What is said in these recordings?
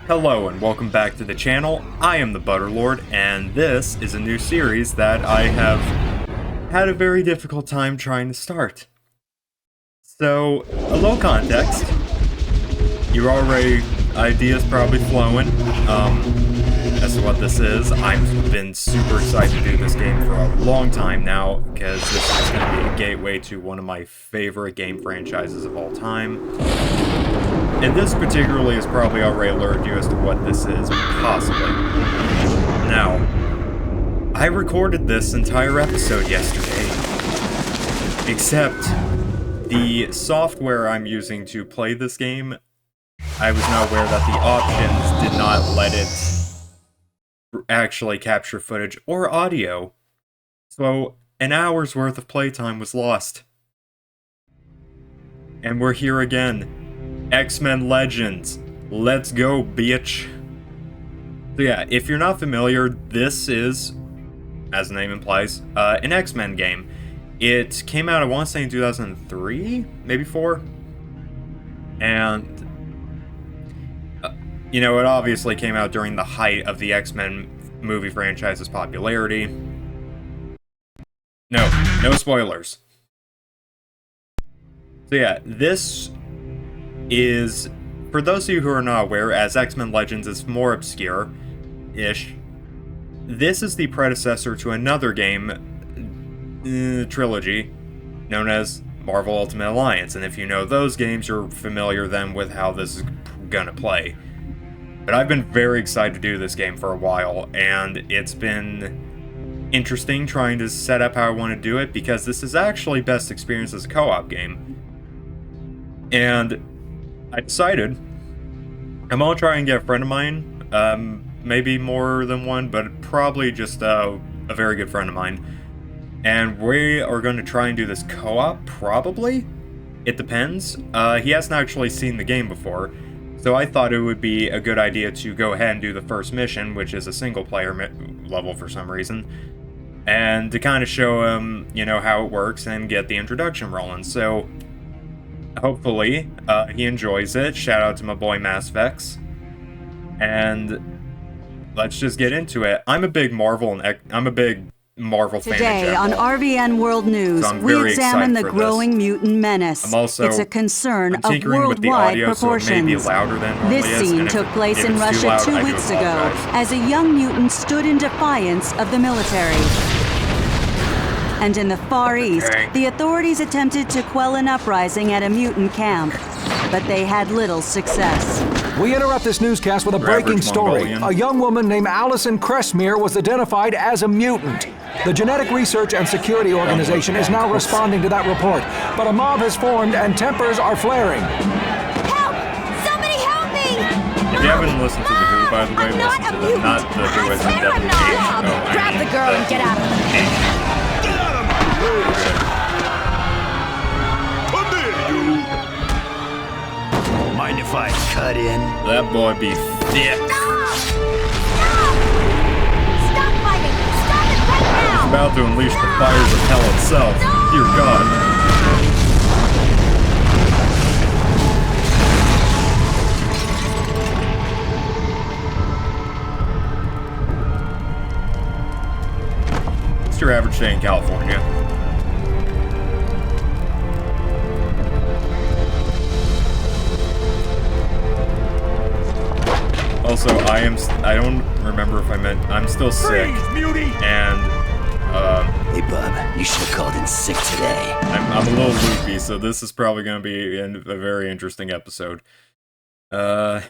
Hello and welcome back to the channel. I am the Butterlord, and this is a new series that I have had a very difficult time trying to start. So, a little context. You're already, ideas probably flowing as to what this is. I've been super excited to do this game for a long time now, because this is going to be a gateway to one of my favorite game franchises of all time. And this particularly has probably already alerted you as to what this is, possibly. Now, I recorded this entire episode yesterday, except the software I'm using to play this game, I was not aware that the options did not let it actually capture footage or audio. So, an hour's worth of playtime was lost. And we're here again. X-Men Legends. Let's go, bitch. So yeah, if you're not familiar, this is, as the name implies, an X-Men game. It came out, I want to say, in 2003? Maybe 4? And, you know, it obviously came out during the height of the X-Men movie franchise's popularity. No spoilers. So yeah, this is, for those of you who are not aware, as X-Men Legends is more obscure-ish, this is the predecessor to another game, trilogy, known as Marvel Ultimate Alliance, and if you know those games, you're familiar then with how this is gonna play. But I've been very excited to do this game for a while, and it's been interesting trying to set up how I want to do it, because this is actually best experienced as a co-op game. And I decided I'm gonna try and get a friend of mine, maybe more than one, but probably just a very good friend of mine. And we are going to try and do this co-op, probably? It depends. He hasn't actually seen the game before, so I thought it would be a good idea to go ahead and do the first mission, which is a single-player level for some reason, and to kind of show him, you know, how it works and get the introduction rolling. So hopefully, he enjoys it. Shout out to my boy MassVex. And let's just get into it. I'm a big Marvel fan Today in on general. RVN World News, So we examine the growing mutant menace. It's a concern of worldwide proportions. So it may be louder than This scene took place in Russia 2 weeks ago as a young mutant stood in defiance of the military. And in the Far East, the authorities attempted to quell an uprising at a mutant camp, but they had little success. We interrupt this newscast with a breaking story. A young woman named Allison Cressmere was identified as a mutant. The Genetic Research and Security Organization is now responding to that report, but a mob has formed and tempers are flaring. Help! Somebody help me! If you haven't listened to The Who, by the way, I'm not listen a to them. mutant. Not The Who as in I swear I'm not. Death. Grab the girl and get out of here. Mind if I cut in? That boy be thick. Stop! Stop! Stop fighting! Stop it right It's now! about to unleash the fires of hell itself. Dear God. It's your average day in California. Also, I don't remember if I meant, I'm still sick, and, Hey, bub, you should have called in sick today. I'm a little loopy, so this is probably going to be a very interesting episode. Yeah.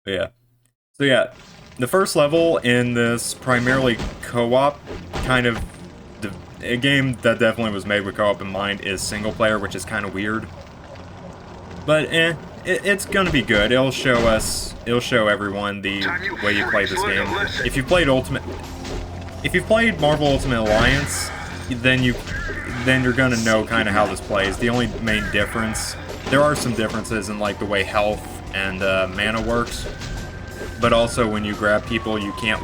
So yeah, the first level in this primarily co-op kind of, a game that definitely was made with co-op in mind is single player, which is kind of weird. But it's gonna be good. It'll show everyone the way you play this game. If you've played Marvel Ultimate Alliance, then you're gonna know kind of how this plays. The only main difference, there are some differences in like the way health and mana works, but also when you grab people, you can't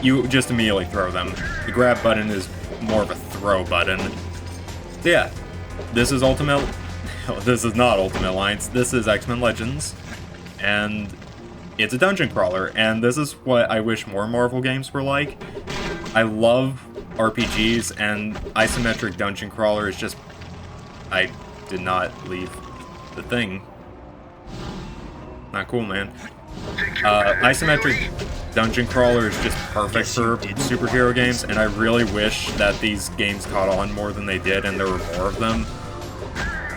you just immediately throw them. The grab button is more of a throw button. So yeah, this is not Ultimate Alliance, this is X-Men Legends. and it's a dungeon crawler, and this is what I wish more Marvel games were like. I love RPGs, and isometric dungeon crawler is just... I did not leave the thing. Not cool, man. Isometric dungeon crawler is just perfect for superhero games, and I really wish that these games caught on more than they did, and there were more of them.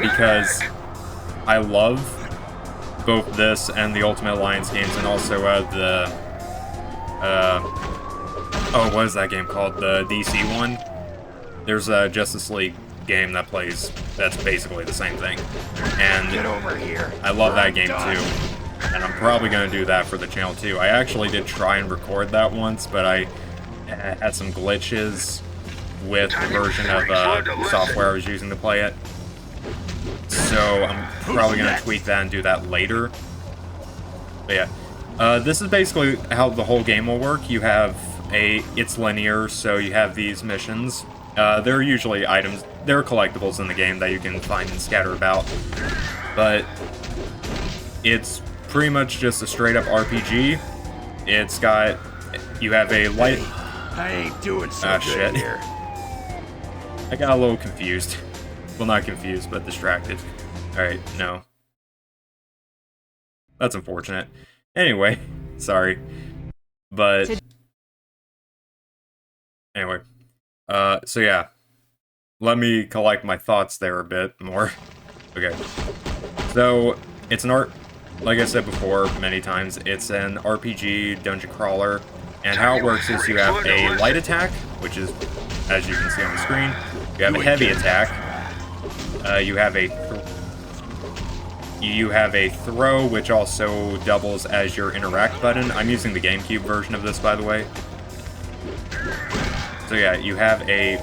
Because I love both this and the Ultimate Alliance games, and also oh, what is that game called? The DC one? There's a Justice League game that plays, that's basically the same thing. And Get over here. I love that game too. And I'm probably going to do that for the channel too. I actually did try and record that once, but I had some glitches with the version of software I was using to play it. So I'm probably going to tweak that and do that later. But yeah, this is basically how the whole game will work. You have it's linear, so you have these missions. They're usually items, they're collectibles in the game that you can find and scatter about. But it's pretty much just a straight up RPG. It's got, you have a light... I ain't doing so good here. I got a little confused. Well, not confused, but distracted. Alright, no. That's unfortunate. Anyway, sorry. But... Anyway. So yeah. Let me collect my thoughts there a bit more. Okay. So, it's an like I said before many times, it's an RPG dungeon crawler. And how it works is you have a light attack, which is, as you can see on the screen. You have a heavy attack. You have a throw, which also doubles as your interact button. I'm using the GameCube version of this, by the way. So yeah, you have a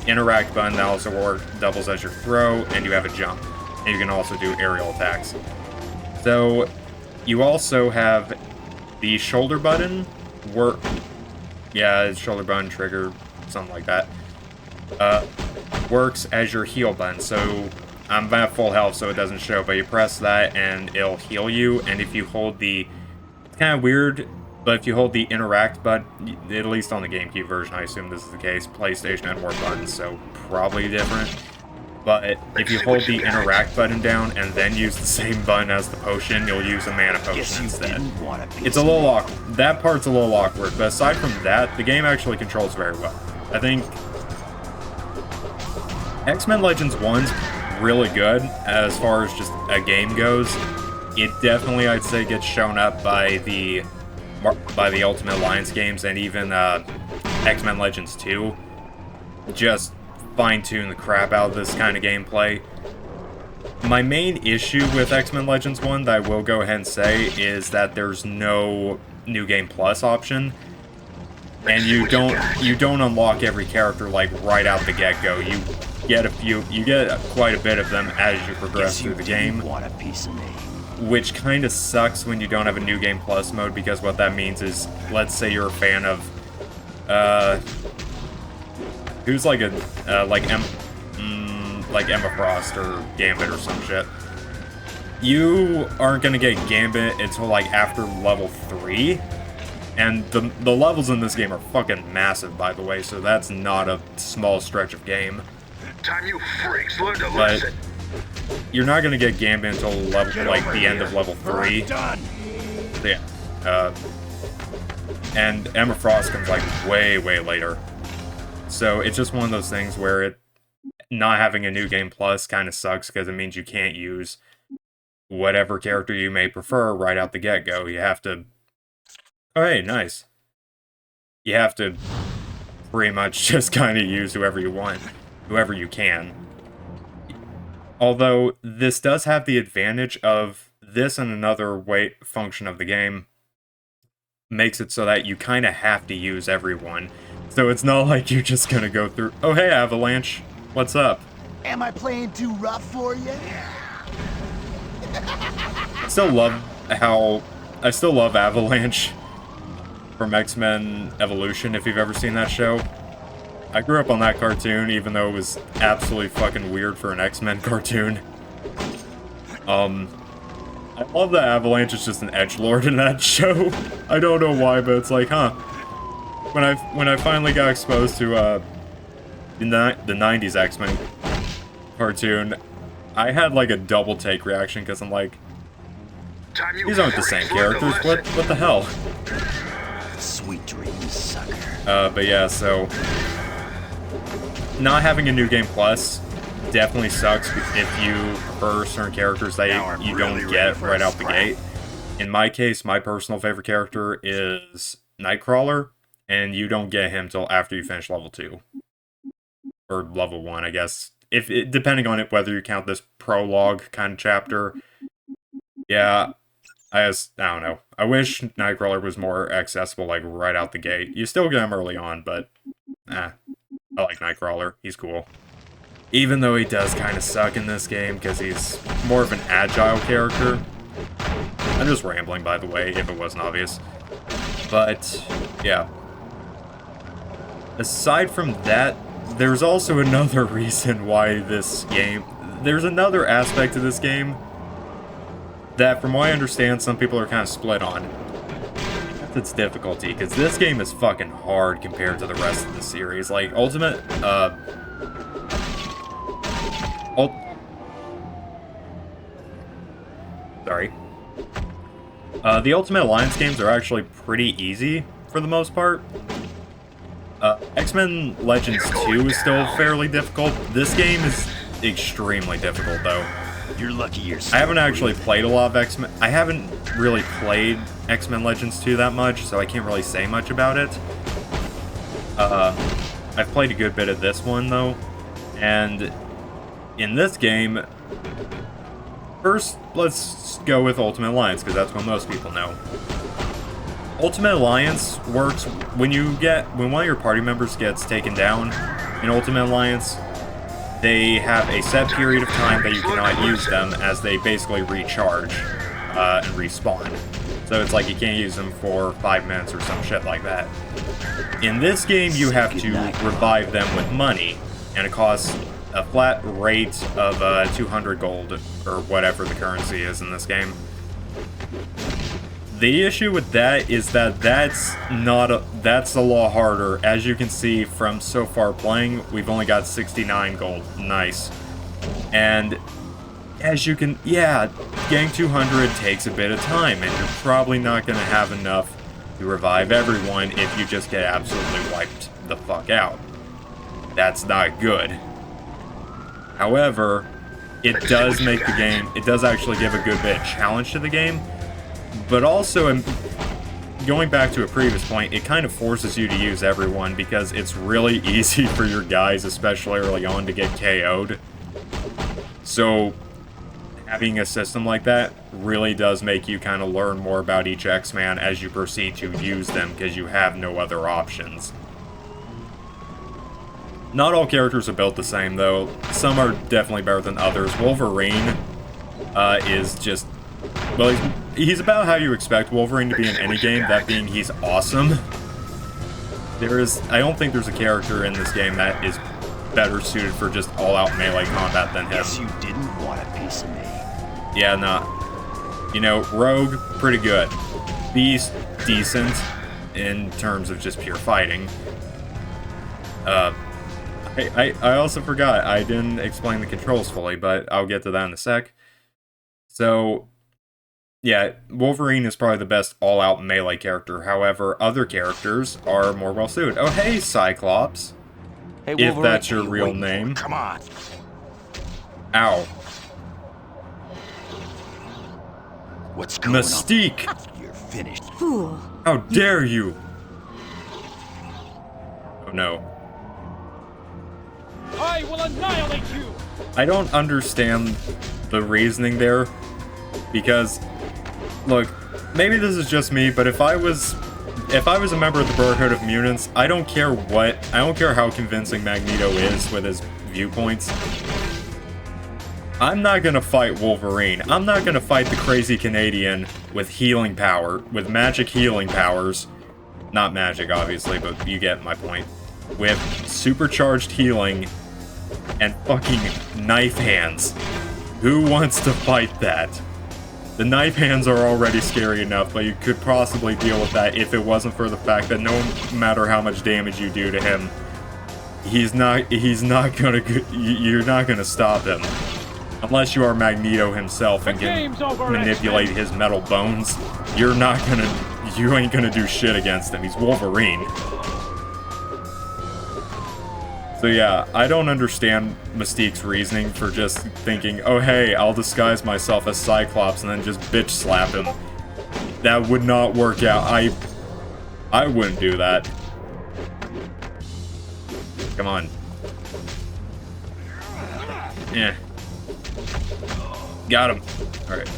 interact button that also doubles as your throw, and you have a jump. And you can also do aerial attacks. So you also have the shoulder button. Shoulder button, trigger, something like that. Works as your heal button. So I'm at full health, so it doesn't show, but you press that and it'll heal you. And if you hold the, it's kind of weird, but if you hold the interact button, at least on the GameCube version, I assume this is the case. PlayStation had more buttons, so probably different. But if you hold the interact button down and then use the same button as the potion, you'll use a mana potion instead. It's a little awkward. That part's a little awkward, but aside from that, the game actually controls very well. I think X-Men Legends 1's really good as far as just a game goes. It definitely, I'd say, gets shown up by the Ultimate Alliance games, and even X-Men Legends 2 just fine-tune the crap out of this kind of gameplay. My main issue with X-Men Legends 1 that I will go ahead and say is that there's no New Game Plus option, and you don't unlock every character like right out the get-go. You get quite a bit of them as you progress through the game. Want a piece of me. Which kind of sucks when you don't have a New Game Plus mode, because what that means is, let's say you're a fan of, who's like like Emma Frost or Gambit or some shit. You aren't gonna get Gambit until like after level 3, and the levels in this game are fucking massive, by the way, so that's not a small stretch of game. Time you freaks learn to But listen. you're not gonna get Gambit until the end of level 3. Done. So yeah, and Emma Frost comes like way later. So it's just one of those things where not having a New Game Plus kind of sucks, because it means you can't use whatever character you may prefer right out the get-go. You have to... Oh, hey, nice. You have to pretty much just kind of use whoever you want, whoever you can. Although, this does have the advantage of this, and another function of the game makes it so that you kind of have to use everyone. So it's not like you're just gonna go through, oh hey Avalanche, what's up? Am I playing too rough for you? I still love Avalanche from X-Men Evolution, if you've ever seen that show. I grew up on that cartoon, even though it was absolutely fucking weird for an X-Men cartoon. I love that Avalanche is just an edgelord in that show. I don't know why, but it's like, huh. When I finally got exposed to the 90s X-Men cartoon, I had like a double take reaction because I'm like, these aren't the same characters. What the hell? Sweet dreams, sucker. But yeah, so not having a New Game Plus definitely sucks if you prefer certain characters that you don't get right out the gate. In my case, my personal favorite character is Nightcrawler, and you don't get him till after you finish level 2. Or level 1, I guess. Depending on it, whether you count this prologue kind of chapter. Yeah, I don't know. I wish Nightcrawler was more accessible, like, right out the gate. You still get him early on, but, I like Nightcrawler. He's cool. Even though he does kind of suck in this game, because he's more of an agile character. I'm just rambling, by the way, if it wasn't obvious. But, yeah. Aside from that, there's also another reason why this game... There's another aspect of this game that, from what I understand, some people are kind of split on. That's its difficulty, because this game is fucking hard compared to the rest of the series. Like, Ultimate... Sorry. The Ultimate Alliance games are actually pretty easy, for the most part. X-Men Legends 2 is still fairly difficult. This game is extremely difficult, though. You're lucky you're I haven't actually played a lot of X-Men. I haven't really played X-Men Legends 2 that much, so I can't really say much about it. I've played a good bit of this one, though. And in this game... First, let's go with Ultimate Alliance, because that's what most people know. Ultimate Alliance works when one of your party members gets taken down in Ultimate Alliance, they have a set period of time that you cannot use them as they basically recharge and respawn. So it's like you can't use them for 5 minutes or some shit like that. In this game, you have to revive them with money, and it costs a flat rate of 200 gold, or whatever the currency is in this game. The issue with that is that that's a lot harder. As you can see from so far playing, we've only got 69 gold. Nice. And as you can, yeah, getting 200 takes a bit of time, and you're probably not going to have enough to revive everyone if you just get absolutely wiped the fuck out. That's not good. However, it does make the game, it does actually give a good bit of challenge to the game. But also, going back to a previous point, it kind of forces you to use everyone because it's really easy for your guys, especially early on, to get KO'd. So, having a system like that really does make you kind of learn more about each X-Man as you proceed to use them because you have no other options. Not all characters are built the same, though. Some are definitely better than others. Wolverine is just... Well, he's about how you expect Wolverine to be in any game, that being he's awesome. I don't think there's a character in this game that is better suited for just all-out melee combat than him. Guess you didn't want a piece of me. Yeah, nah. You know, Rogue, pretty good. Beast, decent, in terms of just pure fighting. I also forgot, I didn't explain the controls fully, but I'll get to that in a sec. So... yeah, Wolverine is probably the best all-out melee character. However, other characters are more well-suited. Oh, hey, Cyclops. Hey, if that's your real name. Come on. Ow. What's going Mystique. on? You're finished. Fool. How dare you? Oh, no. I will annihilate you! I don't understand the reasoning there. Because... look, maybe this is just me, but if I was a member of the Brotherhood of Mutants, I don't care how convincing Magneto is with his viewpoints. I'm not gonna fight Wolverine. I'm not gonna fight the crazy Canadian with healing power, with magic healing powers. Not magic, obviously, but you get my point. With supercharged healing and fucking knife hands. Who wants to fight that? The knife hands are already scary enough, but you could possibly deal with that if it wasn't for the fact that no matter how much damage you do to him, you're not gonna stop him. Unless you are Magneto himself and can manipulate his metal bones, you ain't gonna do shit against him. He's Wolverine. So yeah, I don't understand Mystique's reasoning for just thinking, oh hey, I'll disguise myself as Cyclops and then just bitch slap him. That would not work out. I wouldn't do that. Come on. Yeah. Got him. Alright.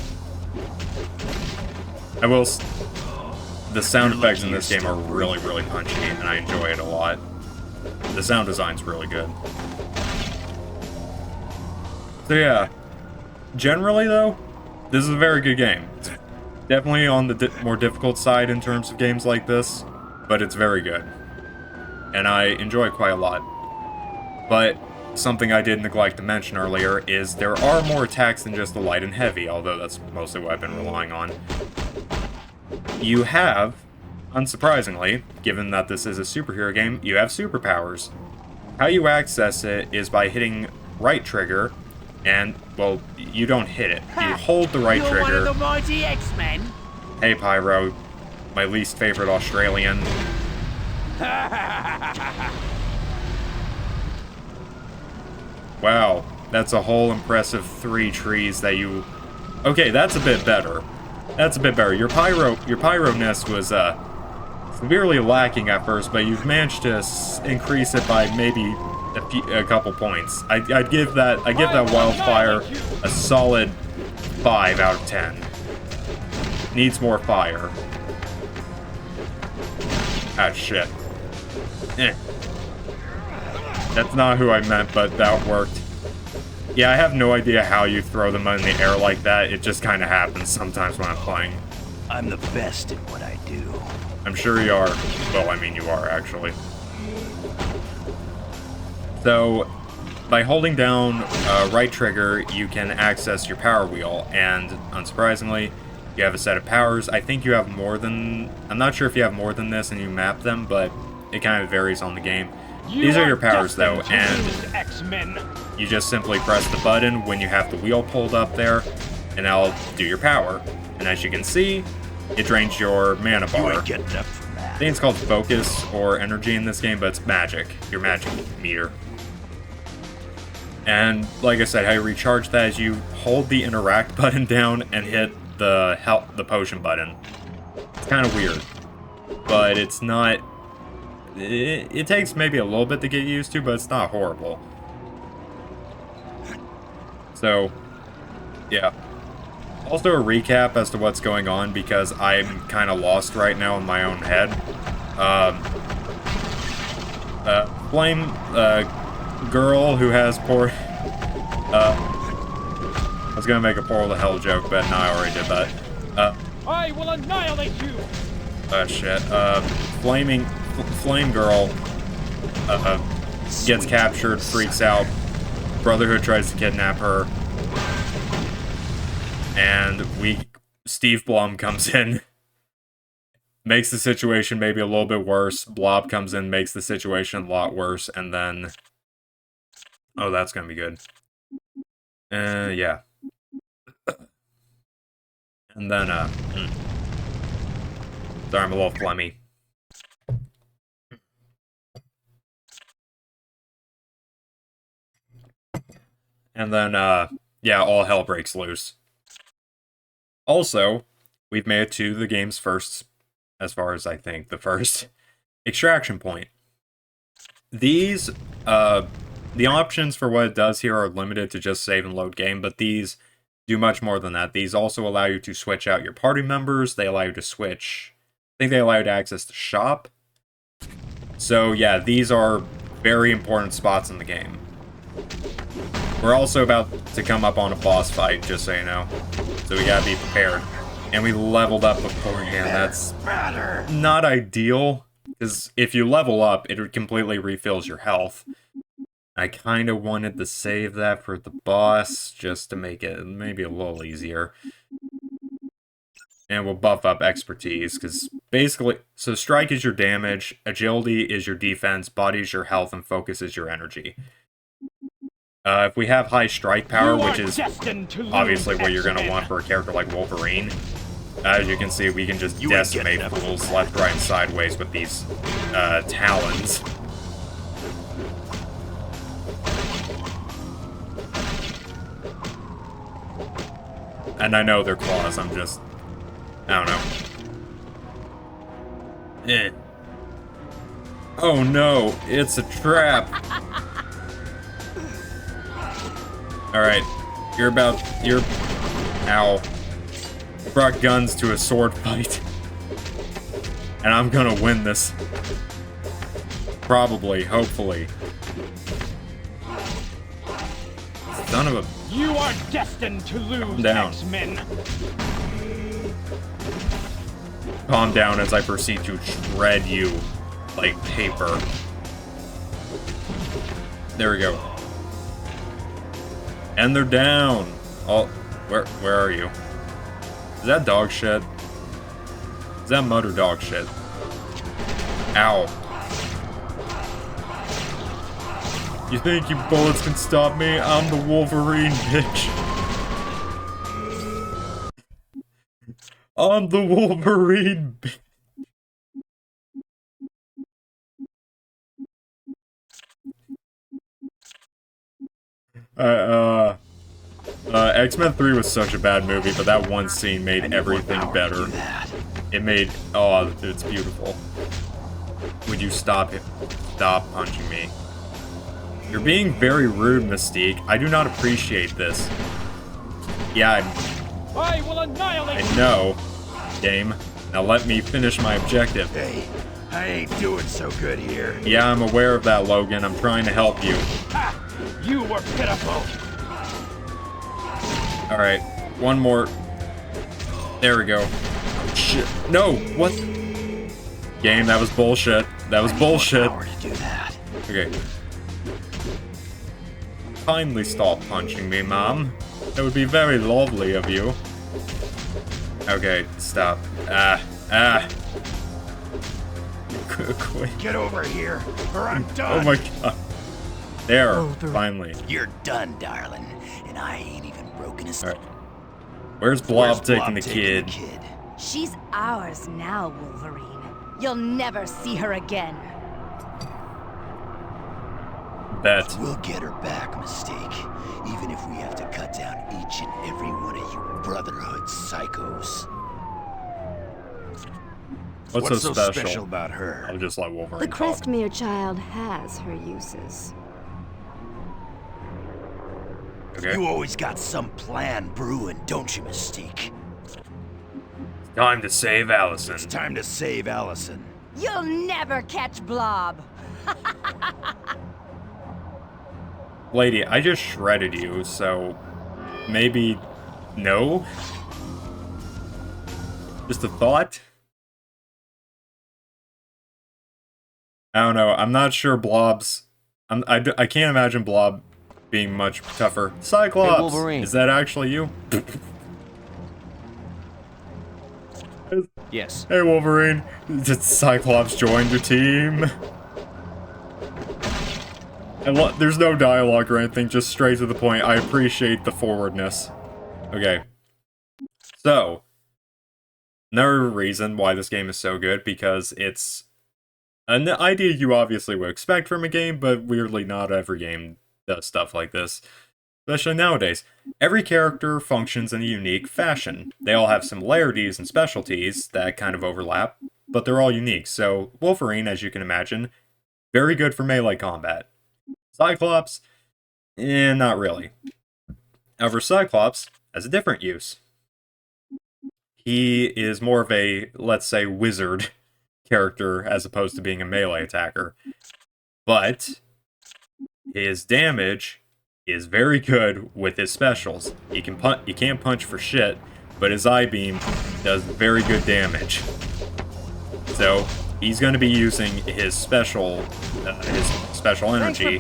The sound effects in this game are really, really punchy, and I enjoy it a lot. The sound design's really good. So yeah, generally though, this is a very good game. It's definitely on the more difficult side in terms of games like this, but it's very good. And I enjoy it quite a lot. But something I did neglect to mention earlier is there are more attacks than just the light and heavy, although that's mostly what I've been relying on. You have, unsurprisingly, given that this is a superhero game, you have superpowers. How you access it is by hitting right trigger, and, well, you don't hit it. You hold the right trigger. One of the mighty X-Men? Hey, Pyro, my least favorite Australian. Wow, that's a whole impressive 3 trees that you... Okay, that's a bit better. That's a bit better. Your pyroness was, severely lacking at first, but you've managed to increase it by maybe a couple points. I'd give that wildfire a solid 5 out of 10. Needs more fire. Ah, shit. Eh. That's not who I meant, but that worked. Yeah, I have no idea how you throw them in the air like that. It just kind of happens sometimes when I'm playing. I'm the best at what I do. I'm sure you are. Well, I mean, you are, actually. So, by holding down right trigger, you can access your power wheel, and unsurprisingly, you have a set of powers. I think you have more than... I'm not sure if you have more than this and you map them, but it kind of varies on the game. These are your powers, though, and you just simply press the button when you have the wheel pulled up there, and that'll do your power. And as you can see, it drains your mana bar. I think it's called focus or energy in this game, but it's magic. Your magic meter. And like I said, how you recharge that is you hold the interact button down and hit the potion button. It's kind of weird, but it's not... It takes maybe a little bit to get used to, but it's not horrible. So, yeah. Also a recap as to what's going on, because I'm kind of lost right now in my own head. Flame girl who has poor... I was gonna make a portal to hell joke, but no, I already did that. I will annihilate you! Shit. Flame girl gets captured, freaks out. Brotherhood tries to kidnap her. And Steve Blum comes in, makes the situation maybe a little bit worse. Blob comes in, makes the situation a lot worse, and then... Oh, that's gonna be good. Yeah. And then, Sorry, I'm a little phlegmy. And then, yeah, all hell breaks loose. Also, we've made it to the game's first, as far as I think, the first extraction point. These, the options for what it does here are limited to just save and load game, but these do much more than that. These also allow you to switch out your party members. They allow you to switch... I think they allow you to access the shop. So, yeah, these are very important spots in the game. We're also about to come up on a boss fight, just so you know. So we gotta be prepared. And we leveled up beforehand. That's not ideal, because if you level up, it completely refills your health. I kind of wanted to save that for the boss, just to make it maybe a little easier. And we'll buff up expertise, because basically... So strike is your damage, agility is your defense, body is your health, and focus is your energy. If we have high strike power, which is obviously what you're going to want for a character like Wolverine, as you can see, we can just decimate fools left, right, and sideways with these talons. And I know they're claws, I'm just... I don't know. Eh. Oh no, it's a trap! Alright, you're... Ow. I brought guns to a sword fight. And I'm gonna win this. Probably, hopefully. Son of a... You are destined to lose, X-Men. Calm down as I proceed to shred you like paper. There we go. And they're down. Oh, where are you? Is that dog shit? Is that mud or dog shit? Ow. You think your bullets can stop me? I'm the Wolverine, bitch. I'm the Wolverine, bitch. X-Men 3 was such a bad movie, but that one scene made everything better. It made... Oh, it's beautiful. Would you stop it? Stop punching me. You're being very rude, Mystique. I do not appreciate this. Yeah, I will annihilate you. I know, game. Now let me finish my objective. Hey, I ain't doing so good here. Yeah, I'm aware of that, Logan. I'm trying to help you. Ha! You were pitiful. Alright, one more. There we go. Shit. No, what? Game, that was bullshit. That was bullshit. To do that. Okay. Kindly stop punching me, Mom. That would be very lovely of you. Okay, stop. Quit. Get over here, or I'm done. Oh my god. There, finally. You're done, darling, and I ain't even broken a stone. Right. Where's Blob taking the kid? She's ours now, Wolverine. You'll never see her again. Bet. We'll get her back, Mystique, even if we have to cut down each and every one of you Brotherhood psychos. What's so special about her? I'll just let Wolverine The talk. Crestmere child has her uses. Okay. You always got some plan brewing, don't you, Mystique? Time to save Allison. It's time to save Allison. You'll never catch Blob. Lady, I just shredded you, so maybe no? Just a thought? I don't know. I'm not sure Blob's... I can't imagine Blob being much tougher. Cyclops! Hey, Wolverine. Is that actually you? Yes. Hey, Wolverine. Did Cyclops join your team? And there's no dialogue or anything, just straight to the point. I appreciate the forwardness. Okay. So, another reason why this game is so good, because it's an idea you obviously would expect from a game, but weirdly not every game does stuff like this. Especially nowadays. Every character functions in a unique fashion. They all have similarities and specialties that kind of overlap, but they're all unique. So, Wolverine, as you can imagine, very good for melee combat. Cyclops, not really. However, Cyclops has a different use. He is more of a, let's say, wizard character as opposed to being a melee attacker. But his damage is very good with his specials. He can't punch for shit, but his eye beam does very good damage. So he's going to be using his special energy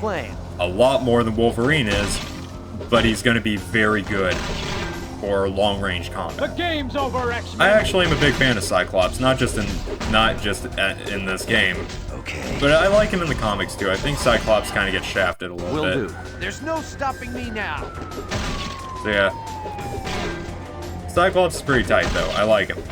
a lot more than Wolverine is, but he's going to be very good. or long-range combat. The game's over, X-Men. I actually am a big fan of Cyclops, not just in this game. Okay. But I like him in the comics too. I think Cyclops kind of gets shafted a little bit. Will do. There's no stopping me now. So yeah. Cyclops is pretty tight though. I like him.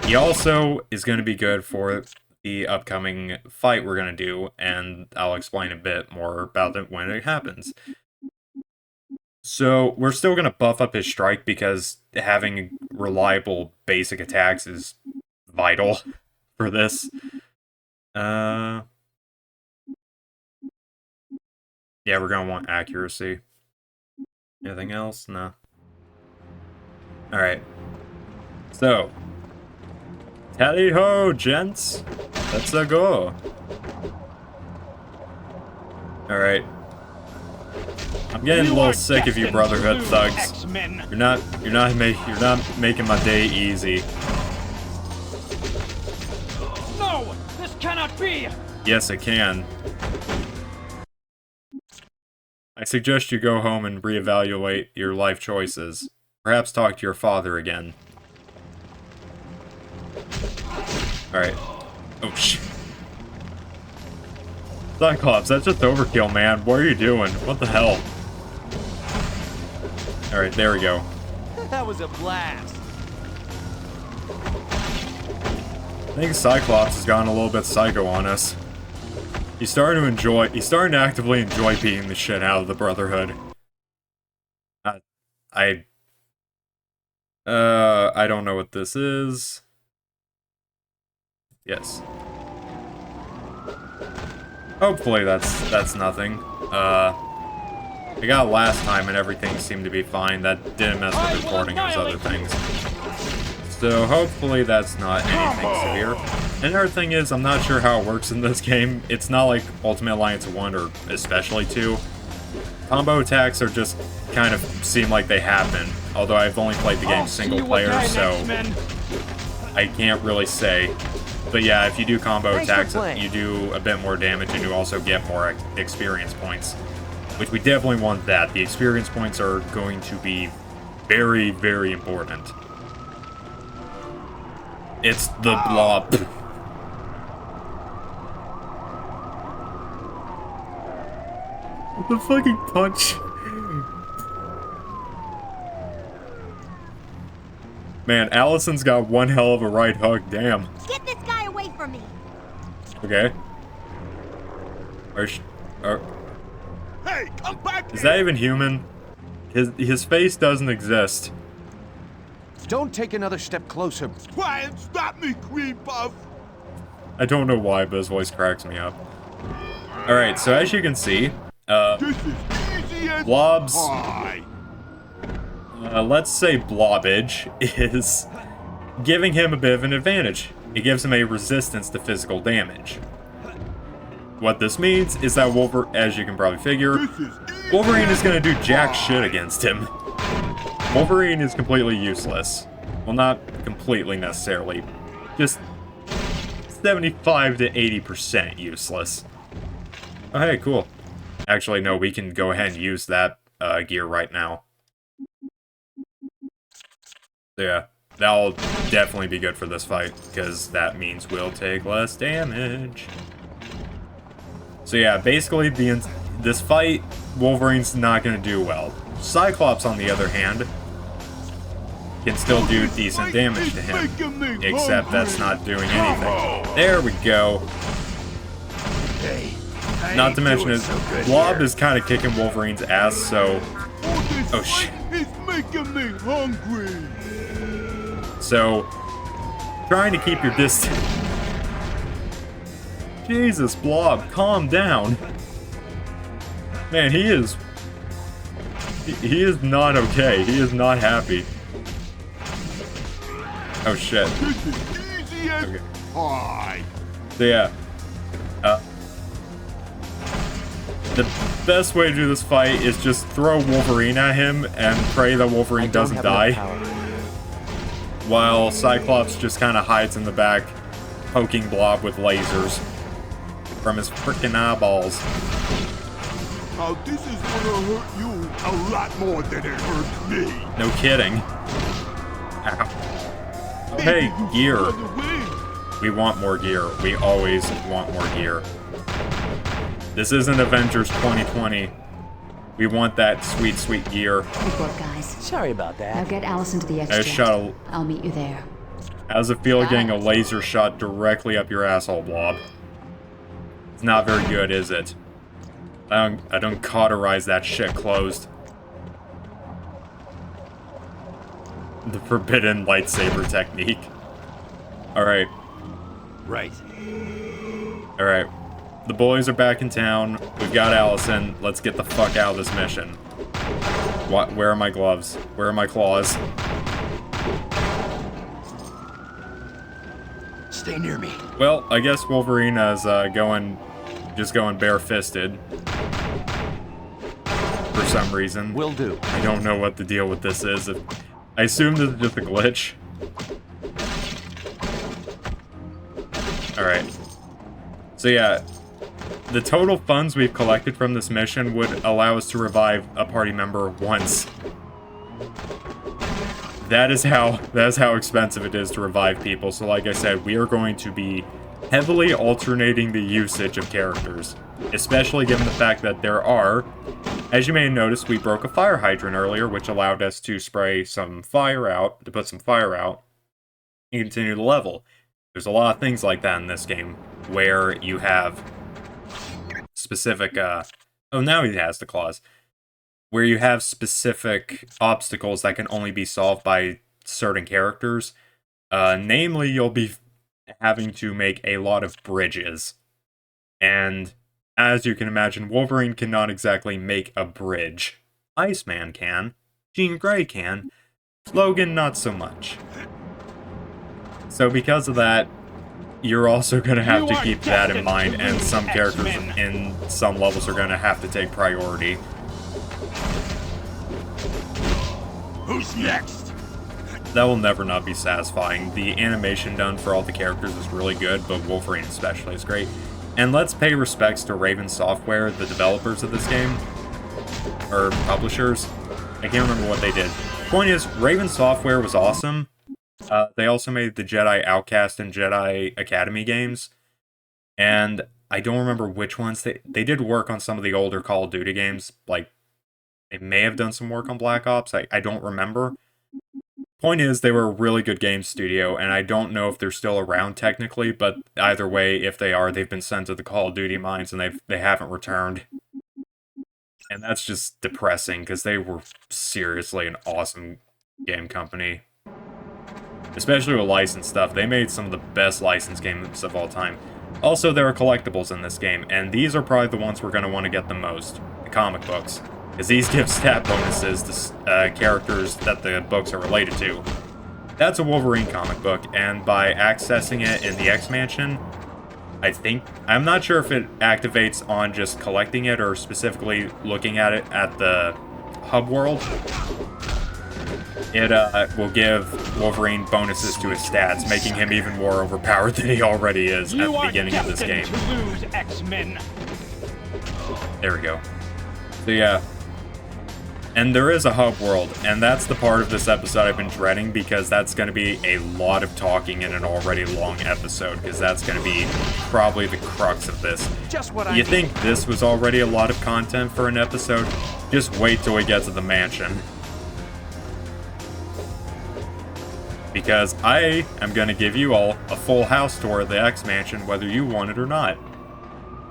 He also is going to be good for the upcoming fight we're going to do, and I'll explain a bit more about it when it happens. So we're still going to buff up his strike because having reliable basic attacks is vital for this. Yeah, we're going to want accuracy. Anything else? No. Alright. So. Tally-ho, gents! Let's go! Alright. I'm getting a little sick of you Brotherhood thugs. You're not making my day easy. No! This cannot be! Yes, it can. I suggest you go home and reevaluate your life choices. Perhaps talk to your father again. Alright. Oh, shit. Cyclops, that's just overkill, man. What are you doing? What the hell? Alright, there we go. That was a blast. I think Cyclops has gone a little bit psycho on us. He's starting to actively enjoy beating the shit out of the Brotherhood. I don't know what this is. Yes. Hopefully that's nothing. I got it last time and everything seemed to be fine. That didn't mess with recording as other things. So hopefully that's not anything severe. Another thing is, I'm not sure how it works in this game. It's not like Ultimate Alliance 1 or especially 2. Combo attacks are just kind of seem like they happen. Although I've only played the game single player, so I can't really say. But yeah, if you do combo attacks, you do a bit more damage and you also get more experience points. Which we definitely want that. The experience points are going to be very, very important. It's the blob. The fucking punch. Man, Allison's got one hell of a right hook, damn. Get this guy away from me! Okay. Hey, come back! Is that even human? His face doesn't exist. Don't take another step closer. Quiet! Stop me, Cream Puff! I don't know why, but his voice cracks me up. Alright, so as you can see, This is easy as Blob's... pie. let's say Blobbage is giving him a bit of an advantage. It gives him a resistance to physical damage. What this means is that as you can probably figure, Wolverine is going to do jack shit against him. Wolverine is completely useless. Well, not completely necessarily. Just 75 to 80% useless. Oh, hey, cool. Actually, no, we can go ahead and use that gear right now. So yeah, that'll definitely be good for this fight, because that means we'll take less damage. So yeah, basically, this fight, Wolverine's not going to do well. Cyclops, on the other hand, can still do decent damage to him, except that's not doing anything. There we go. Not to mention, Blob is kind of kicking Wolverine's ass, so... Oh, shit. It's making me hungry. So, trying to keep your distance... Jesus, Blob, calm down. Man, he is not okay. He is not happy. Oh, shit. This is easy as pie. So, yeah. The best way to do this fight is just throw Wolverine at him and pray that Wolverine doesn't die. While Cyclops just kind of hides in the back, poking Blob with lasers from his frickin' eyeballs. how this is gonna hurt you a lot more than it hurts me. No kidding. Ow. Hey, gear. We want more gear. We always want more gear. This isn't Avengers 2020. We want that sweet, sweet gear. Report, guys. Sorry about that. Now get Allison to the X-jet. I'll meet you there. How's it feel getting a laser shot directly up your asshole, Blob? It's not very good, is it? I don't cauterize that shit closed. The forbidden lightsaber technique. Alright. Right. Alright. The boys are back in town. We've got Allison. Let's get the fuck out of this mission. What? Where are my gloves? Where are my claws? Stay near me. Well, I guess Wolverine is just going bare-fisted. For some reason. Will do. I don't know what the deal with this is. I assume this is just a glitch. Alright. So yeah, the total funds we've collected from this mission would allow us to revive a party member once. That is how expensive it is to revive people. So like I said, we are going to be heavily alternating the usage of characters. Especially given the fact that there are, as you may have noticed, we broke a fire hydrant earlier, which allowed us to spray some fire out, to put some fire out, and continue the level. There's a lot of things like that in this game, where you have specific, oh, now he has the claws. Where you have specific obstacles that can only be solved by certain characters. Namely, you'll be having to make a lot of bridges. And as you can imagine, Wolverine cannot exactly make a bridge. Iceman can. Jean Grey can. Logan, not so much. So because of that, you're also going to have to keep that in mind, and some characters in some levels are going to have to take priority. Who's next? That will never not be satisfying. The animation done for all the characters is really good, but Wolverine especially is great. And let's pay respects to Raven Software, the developers of this game. Or publishers. I can't remember what they did. Point is, Raven Software was awesome. They also made the Jedi Outcast and Jedi Academy games. And I don't remember which ones. They did work on some of the older Call of Duty games. Like, they may have done some work on Black Ops. I don't remember. Point is, they were a really good game studio, and I don't know if they're still around technically, but either way, if they are, they've been sent to the Call of Duty mines, and they haven't returned. And that's just depressing, because they were seriously an awesome game company. Especially with licensed stuff. They made some of the best licensed games of all time. Also, there are collectibles in this game, and these are probably the ones we're going to want to get the most. The comic books. Because these give stat bonuses to characters that the books are related to. That's a Wolverine comic book, and by accessing it in the X-Mansion, I'm not sure if it activates on just collecting it or specifically looking at it at the hub world. It will give Wolverine bonuses to his stats, making him even more overpowered than he already is at the beginning of this game. To lose, X-Men. There we go. So yeah. And there is a hub world, and that's the part of this episode I've been dreading, because that's going to be a lot of talking in an already long episode, because that's going to be probably the crux of this. You think this was already a lot of content for an episode? Just wait till we get to the mansion. Because I am going to give you all a full house tour of the X-Mansion, whether you want it or not.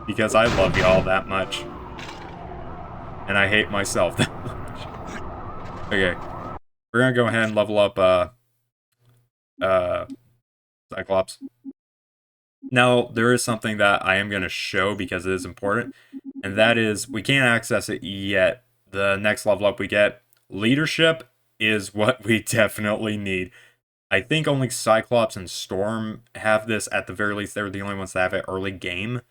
Because I love y'all that much. And I hate myself that much. Okay. We're gonna go ahead and level up, Cyclops. Now, there is something that I am gonna show because it is important. And that is, we can't access it yet. The next level up we get, leadership, is what we definitely need. I think only Cyclops and Storm have this. At the very least, they're the only ones that have it early game.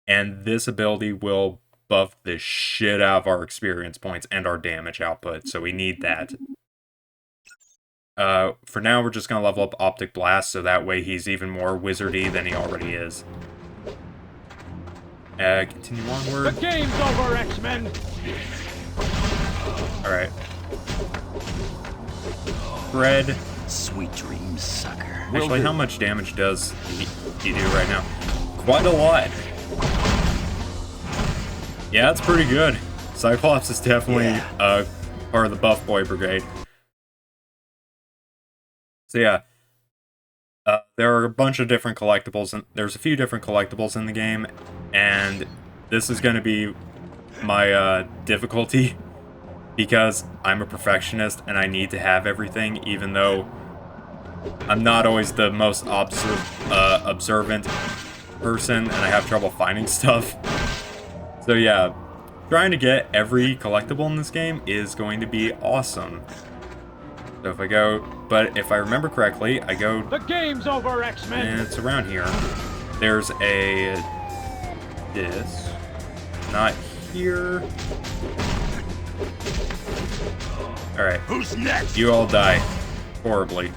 And this ability will buff the shit out of our experience points and our damage output, so we need that. For now, we're just going to level up Optic Blast, so that way he's even more wizardy than he already is. Continue onward. The game's over, X-Men! Alright. Fred. Sweet dreams, sucker. Actually, how much damage does he do right now? Quite a lot. Yeah, that's pretty good. Cyclops is definitely part of the Buff Boy Brigade. So yeah. There are a bunch of different collectibles, and there's a few different collectibles in the game, and this is going to be my difficulty, because I'm a perfectionist and I need to have everything, even though I'm not always the most observant person, and I have trouble finding stuff. So yeah, trying to get every collectible in this game is going to be awesome. So if I go, but if I remember correctly, I go... The game's over, X-Men! And it's around here. There's a... this. Not here. Alright. Who's next? You all die. Horribly.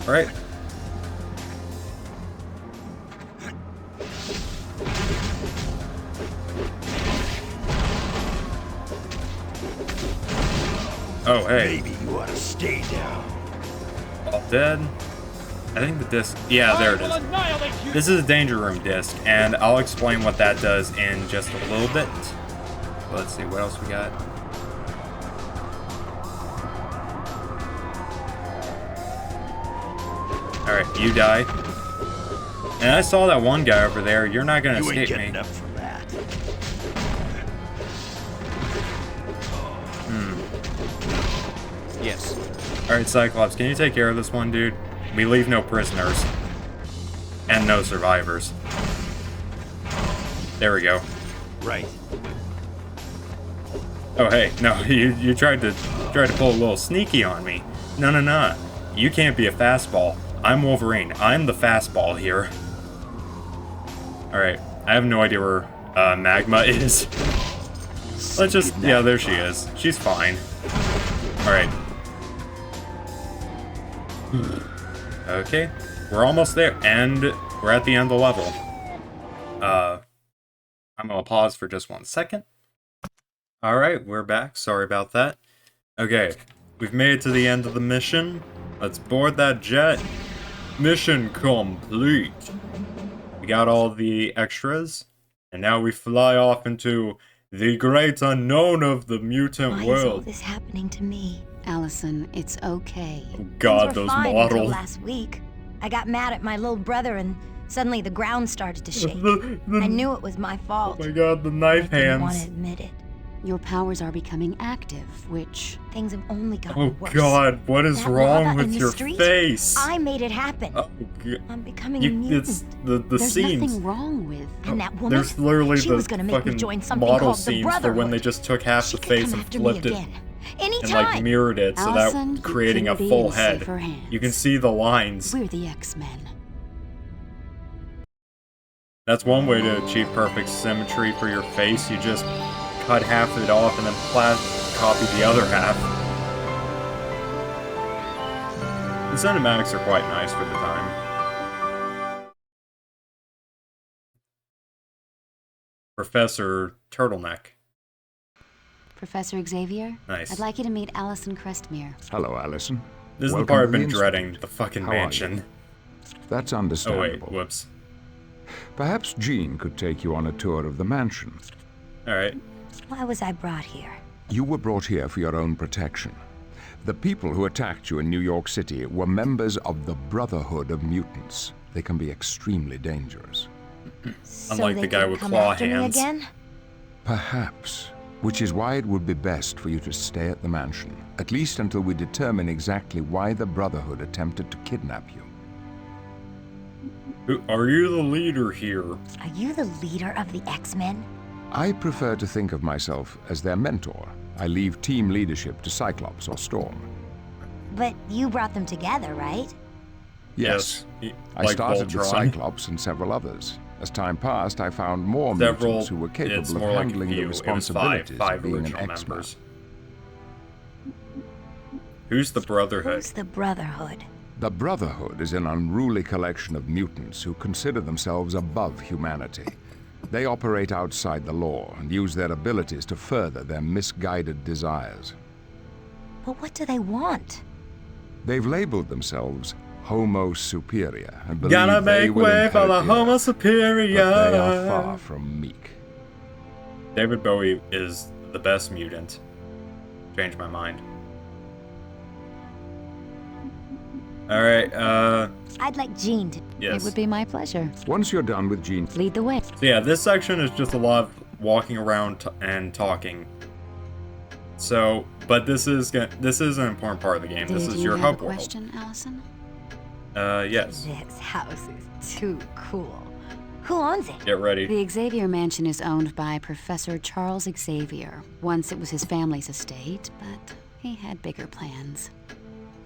Alright. Oh, hey. Maybe you ought to stay down. All dead. I think the disc... yeah, there it is. This is a Danger Room disc, and I'll explain what that does in just a little bit. Let's see, what else we got? Alright, you die. And I saw that one guy over there. You're not gonna escape me. You ain't getting up from that. Yes. Alright, Cyclops, can you take care of this one, dude? We leave no prisoners. And no survivors. There we go. Right. Oh, hey, no, you tried to pull a little sneaky on me. No. You can't be a fastball. I'm Wolverine. I'm the fastball here. Alright, I have no idea where Magma is. Let's just... yeah, there she is. She's fine. Alright. Okay, we're almost there, and we're at the end of the level. I'm gonna pause for just 1 second. Alright, we're back. Sorry about that. Okay, we've made it to the end of the mission. Let's board that jet. Mission complete. We got all the extras, and now we fly off into the great unknown of the mutant Why world. is all this happening to me? Allison, it's okay. Oh God, Things were those fine until models. last week. I got mad at my little brother and suddenly the ground started to shake. I knew it was my fault. Oh my God, the knife I didn't want to hands. admit it. Your powers are becoming active, which... Things have only gotten Oh worse. God, what is That wrong lava with in the your street, face? I made it happen. Oh, God. I'm becoming a mutant. It's the there's scenes. nothing wrong with... And that woman, There's literally she the was gonna make me fucking join something model called the scenes for when they Brotherhood. just took half She the could face come and after me flipped it again. and Anytime. like mirrored it so Allison, that creating you a can be full in head. safer hands. You can see the lines. We're the X-Men. That's one way to achieve perfect symmetry for your face. You just cut half of it off and then copy the other half. The cinematics are quite nice for the time. Professor Turtleneck. Professor Xavier? Nice. I'd like you to meet Allison Crestmere. Hello, Allison. This is the Welcome part to I've been Institute. dreading, the fucking How are you? mansion. That's Oh understandable. wait, whoops. Perhaps Jean could take you on a tour of the mansion. Alright. Why was I brought here? You were brought here for your own protection. The people who attacked you in New York City were members of the Brotherhood of Mutants. They can be extremely dangerous. Unlike so the they guy could with come claw after hands. Me again? Perhaps. Which is why it would be best for you to stay at the mansion, at least until we determine exactly why the Brotherhood attempted to kidnap you. Are you the leader here? Are you the leader of the X-Men? I prefer to think of myself as their mentor. I leave team leadership to Cyclops or Storm. But you brought them together, right? Yes. I Like started with Voltron. Cyclops and several others. As time passed, I found more mutants who were It's capable more of like a handling few. the It was responsibilities five of being an original X-Man. members. Who's the Brotherhood? Who's the Brotherhood? The Brotherhood is an unruly collection of mutants who consider themselves above humanity. They operate outside the law and use their abilities to further their misguided desires. But what do they want? They've labeled themselves Homo Superior and believe Gotta they make will way for the inherit Homo Earth, Superior. but they are far from meek. David Bowie is the best mutant. Changed my mind. Alright, I'd like Jean to... yes. It would be my pleasure. Once you're done with Jean, Lead the way. So yeah, this section is just a lot of walking around and talking. So, but this is an important part of the game. This is your hub world. Question, Allison? Yes. This house is too cool. Who owns it? Get ready. The Xavier Mansion is owned by Professor Charles Xavier. Once it was his family's estate, but he had bigger plans.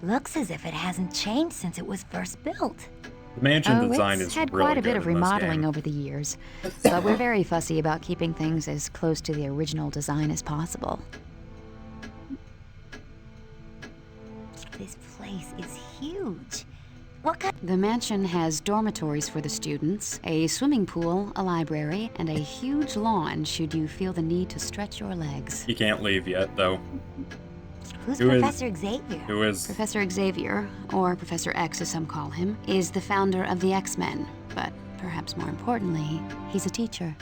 Looks as if it hasn't changed since it was first built. The mansion design It's is had really quite a good bit of in this remodeling game. over the years, but we're very fussy about keeping things as close to the original design as possible. This place is huge. What kind? The mansion has dormitories for the students, a swimming pool, a library, and a huge lawn should you feel the need to stretch your legs. He can't leave yet, though. Who's Who is- Professor Xavier? Who is... Professor Xavier, or Professor X as some call him, is the founder of the X-Men, but perhaps more importantly, he's a teacher.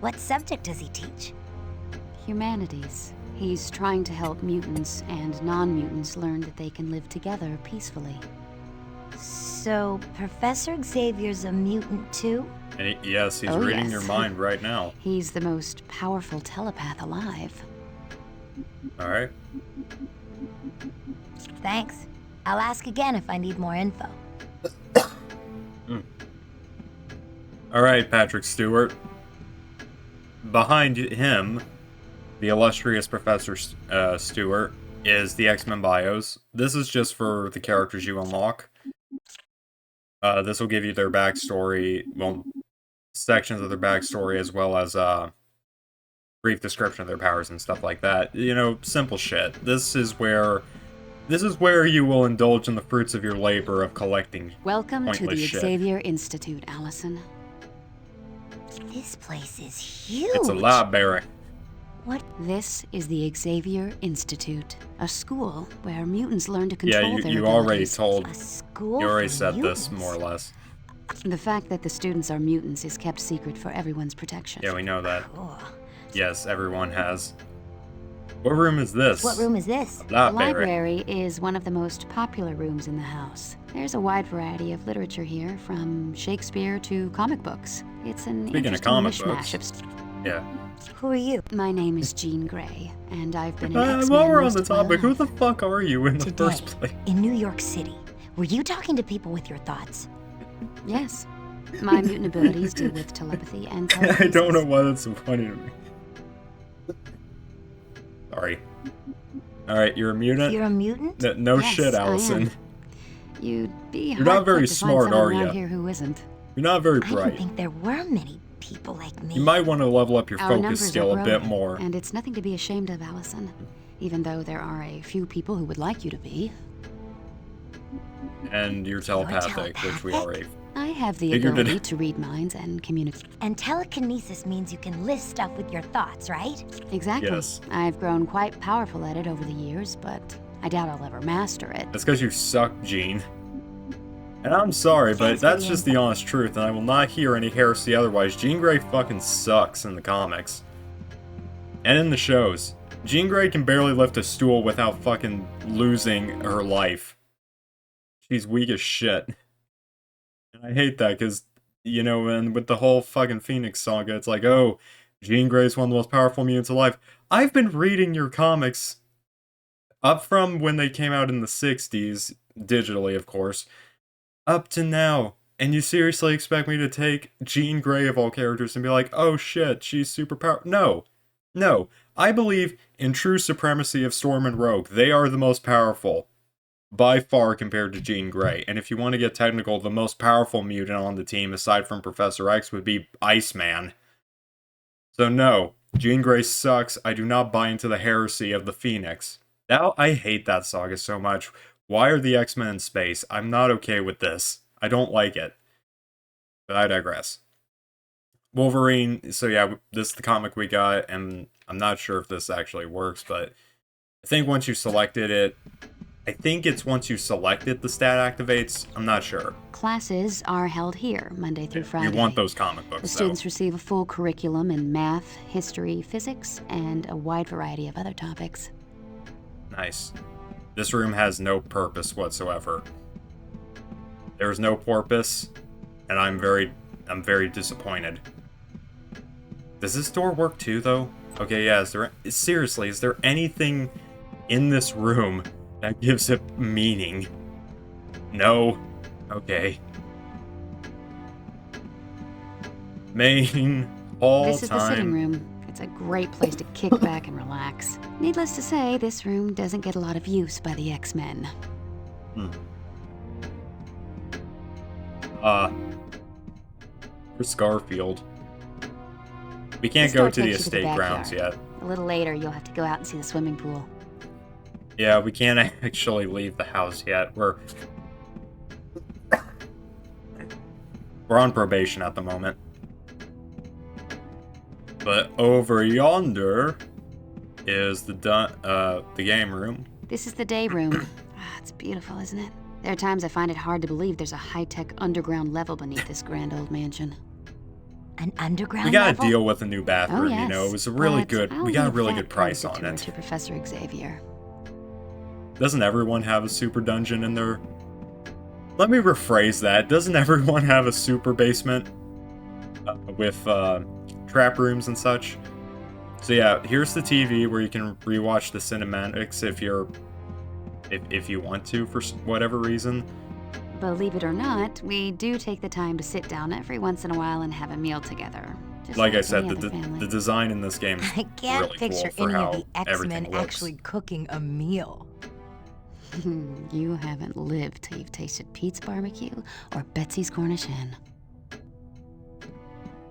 What subject does he teach? Humanities. He's trying to help mutants and non-mutants learn that they can live together peacefully. So, Professor Xavier's a mutant too? And yes, he's Oh, reading yes. your mind right now. He's the most powerful telepath alive. Alright. Thanks. I'll ask again if I need more info. Alright, Patrick Stewart. Behind him, the illustrious Professor Stewart, is the X-Men bios. This is just for the characters you unlock. This will give you their backstory, well, sections of their backstory, as well as brief description of their powers and stuff like that. You know, simple shit. This is where you will indulge in the fruits of your labor of collecting Welcome to pointless the shit. Xavier Institute, Allison. This place is huge. It's a library. What? This is the Xavier Institute, a school where mutants learn to Yeah, control their you already abilities. told. A school You already for said mutants? this, more or less. The fact that the students are mutants is kept secret for everyone's protection. Yeah, we know that. Cool. Yes, everyone has. What room is this? What room is this? The Library. library is one of the most popular rooms in the house. There's a wide variety of literature here, from Shakespeare to comic books. It's an Speaking of interesting comic mishmash books. of Yeah. Who are you? My name is Jean Grey, and I've been an X-Man While we're on most the of my topic, who life. the fuck are you in the Today, first place? in New York City, were you talking to people with your thoughts? Yes. My mutant abilities deal with telepathy and I telekinesis. don't know why that's so funny to me. Sorry. Alright, you're a mutant? You're a mutant? No Yes, shit, I Allison. am. You'd be You're not very hard-put to find smart, someone are around ya? here who isn't. You're not very I didn't bright. think there were many people like me. You might want to level up your Our focus numbers skill are a bit growing, more. and it's nothing to be ashamed of, Allison. Even though there are a few people who would like you to be. And you're telepathic, which we already... I have the Figured it ability out. to read minds and communicate. And telekinesis means you can lift stuff with your thoughts, right? Exactly. Yes. I've grown quite powerful at it over the years, but I doubt I'll ever master it. That's because you suck, Gene. And I'm sorry, but Thanks for that's the just the honest truth, and I will not hear any heresy otherwise. Jean Grey fucking sucks in the comics. And in the shows. Jean Grey can barely lift a stool without fucking losing her life. She's weak as shit. And I hate that, because, you know, and with the whole fucking Phoenix saga, it's like, oh, Jean Grey's one of the most powerful mutants alive. I've been reading your comics up from when they came out in the 60s, digitally, of course, up to now. And you seriously expect me to take Jean Grey of all characters and be like, oh shit, she's super powerful? No. No. I believe in true supremacy of Storm and Rogue. They are the most powerful. By far compared to Jean Grey. And if you want to get technical, the most powerful mutant on the team, aside from Professor X, would be Iceman. So no, Jean Grey sucks. I do not buy into the heresy of the Phoenix. Now, I hate that saga so much. Why are the X-Men in space? I'm not okay with this. I don't like it. But I digress. Wolverine, so yeah, this is the comic we got, and I'm not sure if this actually works, but I think once you selected it, I think it's once you select it, the stat activates. I'm not sure. Classes are held here, Monday through Friday. We want those comic books, The students receive a full curriculum in math, history, physics, and a wide variety of other topics. Nice. This room has no purpose whatsoever. There's no porpoise, and I'm very disappointed. Does this door work too, though? Okay, yeah, seriously, is there anything in this room that gives it meaning? No. Okay. Main hall This is the sitting room. It's a great place to kick back and relax. Needless to say, this room doesn't get a lot of use by the X-Men. For Garfield. We can't go to the estate grounds yet. A little later, you'll have to go out and see the swimming pool. Yeah, we can't actually leave the house yet. We're on probation at the moment. But over yonder is the game room. This is the day room. It's beautiful, isn't it? There are times I find it hard to believe there's a high-tech underground level beneath this grand old mansion. An underground We gotta level? deal with a new bathroom, yes, you know. It was a really good. We got a really good price on it. To Professor Xavier. Doesn't everyone have a super dungeon in their? Let me rephrase that. Doesn't everyone have a super basement with trap rooms and such? So yeah, here's the TV where you can rewatch the cinematics if you want to for whatever reason. Believe it or not, we do take the time to sit down every once in a while and have a meal together. Just Like I said, any other family. the design in this game is I can't really picture cool for any how of the everything X-Men looks. actually cooking a meal. You haven't lived till you've tasted Pete's barbecue or Betsy's Cornish hen.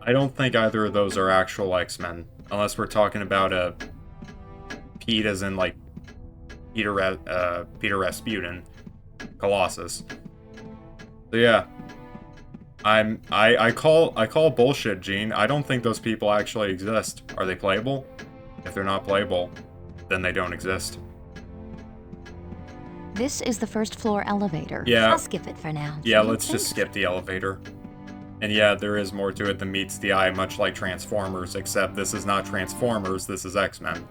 I don't think either of those are actual X-Men, unless we're talking about a Pete as in like Peter Rasputin, Colossus. So yeah, I call bullshit, Gene. I don't think those people actually exist. Are they playable? If they're not playable, then they don't exist. This is the first floor elevator. Yeah. I'll skip it for now. Yeah, let's just skip the elevator. And yeah, there is more to it than meets the eye, much like Transformers, except this is not Transformers, this is X-Men.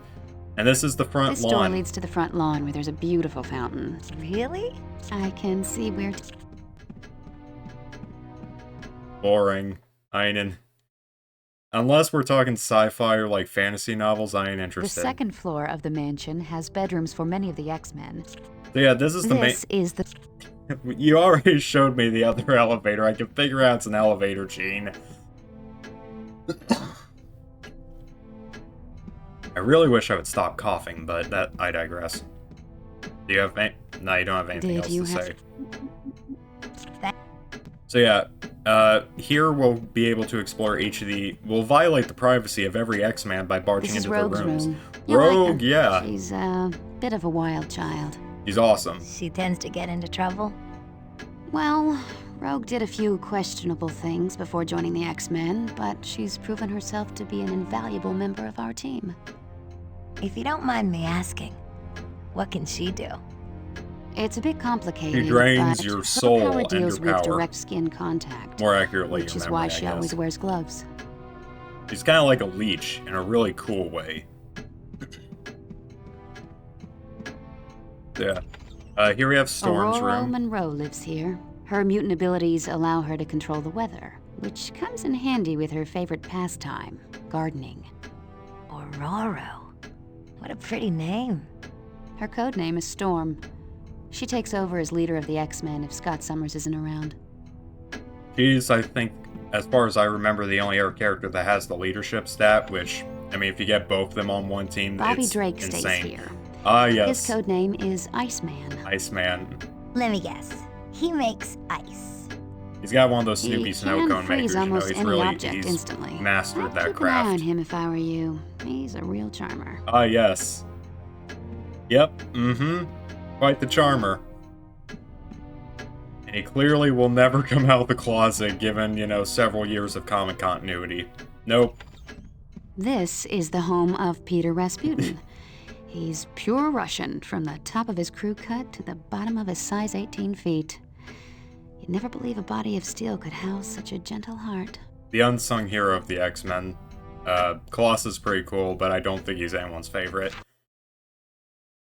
And this is the front This lawn. door leads to the front lawn where there's a beautiful fountain. Really? I can see where... Boring. I ain't Unless we're talking sci-fi or like fantasy novels, I ain't The interested. second floor of the mansion has bedrooms for many of the X-Men. So yeah, this is the main... This is the... You already showed me the other elevator. I can figure out it's an elevator, Gene. I really wish I would stop coughing, but that I digress. Do you have any... No, you don't have anything else to say. So yeah, here we'll be able to explore each of the... We'll violate the privacy of every X-Man by barging into their rooms. Rogue, yeah. She's a bit of a wild child. She's awesome. She tends to get into trouble. Well, Rogue did a few questionable things before joining the X-Men, but she's proven herself to be an invaluable member of our team. If you don't mind me asking, what can she do? It's a bit complicated, She drains but your her soul power and deals your with power. direct skin contact. More accurately, which your is memory, why I she guess. always wears gloves. She's kind of like a leech in a really cool way. Yeah. Here we have Storm's Aurora room. Monroe lives here. Her mutant abilities allow her to control the weather, which comes in handy with her favorite pastime, gardening. Aurora. What a pretty name. Her code name is Storm. She takes over as leader of the X-Men if Scott Summers isn't around. She's, I think, as far as I remember, the only other character that has the leadership stat, which, I mean, if you get both of them on one team, Bobby it's Drake insane. stays here. Ah, yes. His code name is Iceman. Iceman. Let me guess. He makes ice. He's got one of those Snoopy He snow can cone freeze makers. You know, almost he's any really object instantly. mastered I'd that keep an eye on craft. him if I were you. He's a real charmer. Ah, yes. Yep. Mm-hmm. Quite the charmer. And he clearly will never come out of the closet given, you know, several years of comic continuity. Nope. This is the home of Peter Rasputin. He's pure Russian, from the top of his crew cut to the bottom of his size 18 feet. You'd never believe a body of steel could house such a gentle heart. The unsung hero of the X-Men. Colossus is pretty cool, but I don't think he's anyone's favorite.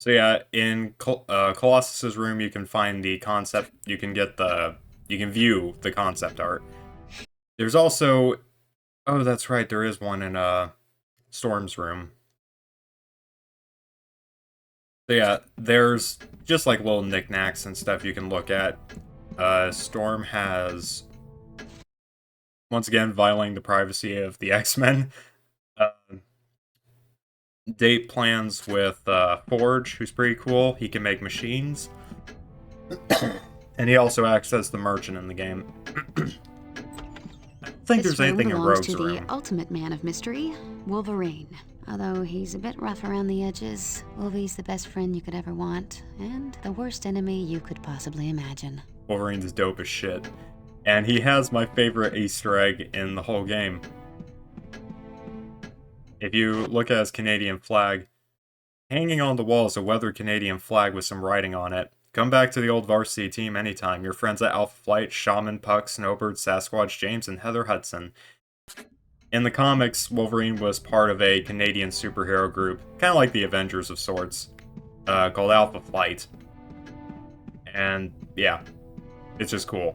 So yeah, in Colossus's room, you can find the concept. You can view the concept art. There's also, oh, that's right, there is one in Storm's room. So yeah, there's just like little knickknacks and stuff you can look at. Storm has, once again, violating the privacy of the X-Men. Date plans with Forge, who's pretty cool. He can make machines. And he also acts as the merchant in the game. I don't think there's anything in Rogue's room. The ultimate man of mystery, Wolverine. Although he's a bit rough around the edges, Wolvie's the best friend you could ever want, and the worst enemy you could possibly imagine. Wolverine's dope as shit. And he has my favorite Easter egg in the whole game. If you look at his Canadian flag, hanging on the wall is a weathered Canadian flag with some writing on it. Come back to the old varsity team anytime. Your friends at Alpha Flight, Shaman, Puck, Snowbird, Sasquatch, James, and Heather Hudson. In the comics, Wolverine was part of a Canadian superhero group, kind of like the Avengers of sorts, called Alpha Flight. And yeah, it's just cool.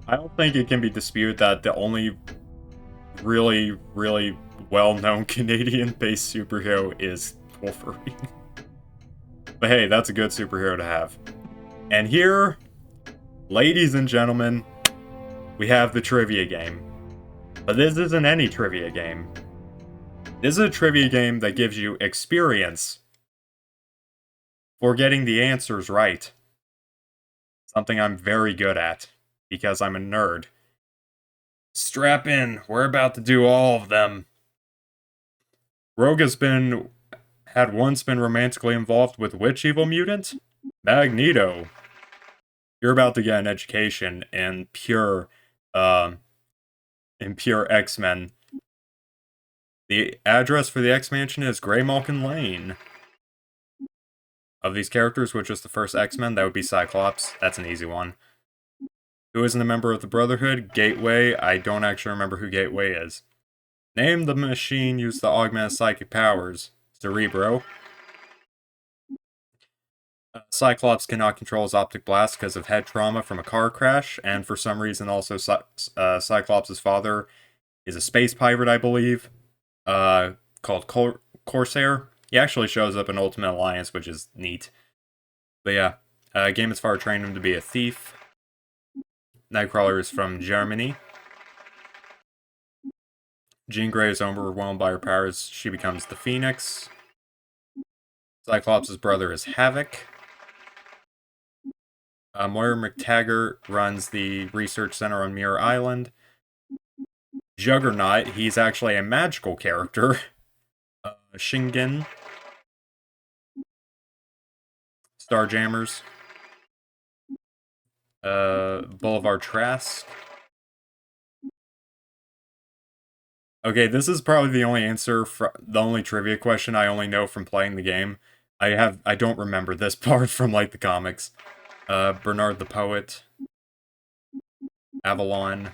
I don't think it can be disputed that the only really, really well-known Canadian-based superhero is Wolverine. But hey, that's a good superhero to have. And here, ladies and gentlemen, we have the trivia game. But this isn't any trivia game. This is a trivia game that gives you experience for getting the answers right. Something I'm very good at, because I'm a nerd. Strap in, we're about to do all of them. Rogue had once been romantically involved with which evil mutant? Magneto. You're about to get an education in pure X-Men. The address for the X-Mansion is Grey Malkin Lane. Of these characters, which was the first X-Men, that would be Cyclops. That's an easy one. Who isn't a member of the Brotherhood? Gateway. I don't actually remember who Gateway is. Name the machine used to augment psychic powers. Cerebro. Cyclops cannot control his optic blast because of head trauma from a car crash, and for some reason also Cyclops' father is a space pirate, I believe, called Corsair. He actually shows up in Ultimate Alliance, which is neat. But yeah, Game as Far trained him to be a thief. Nightcrawler is from Germany. Jean Grey is overwhelmed by her powers. She becomes the Phoenix. Cyclops' brother is Havoc. Moira McTaggart runs the research center on Mirror Island. Juggernaut, he's actually a magical character. Shingen. Starjammers. Boulevard Trask. Okay, this is probably the only answer the only trivia question I only know from playing the game. I don't remember this part from like the comics. Bernard the Poet. Avalon.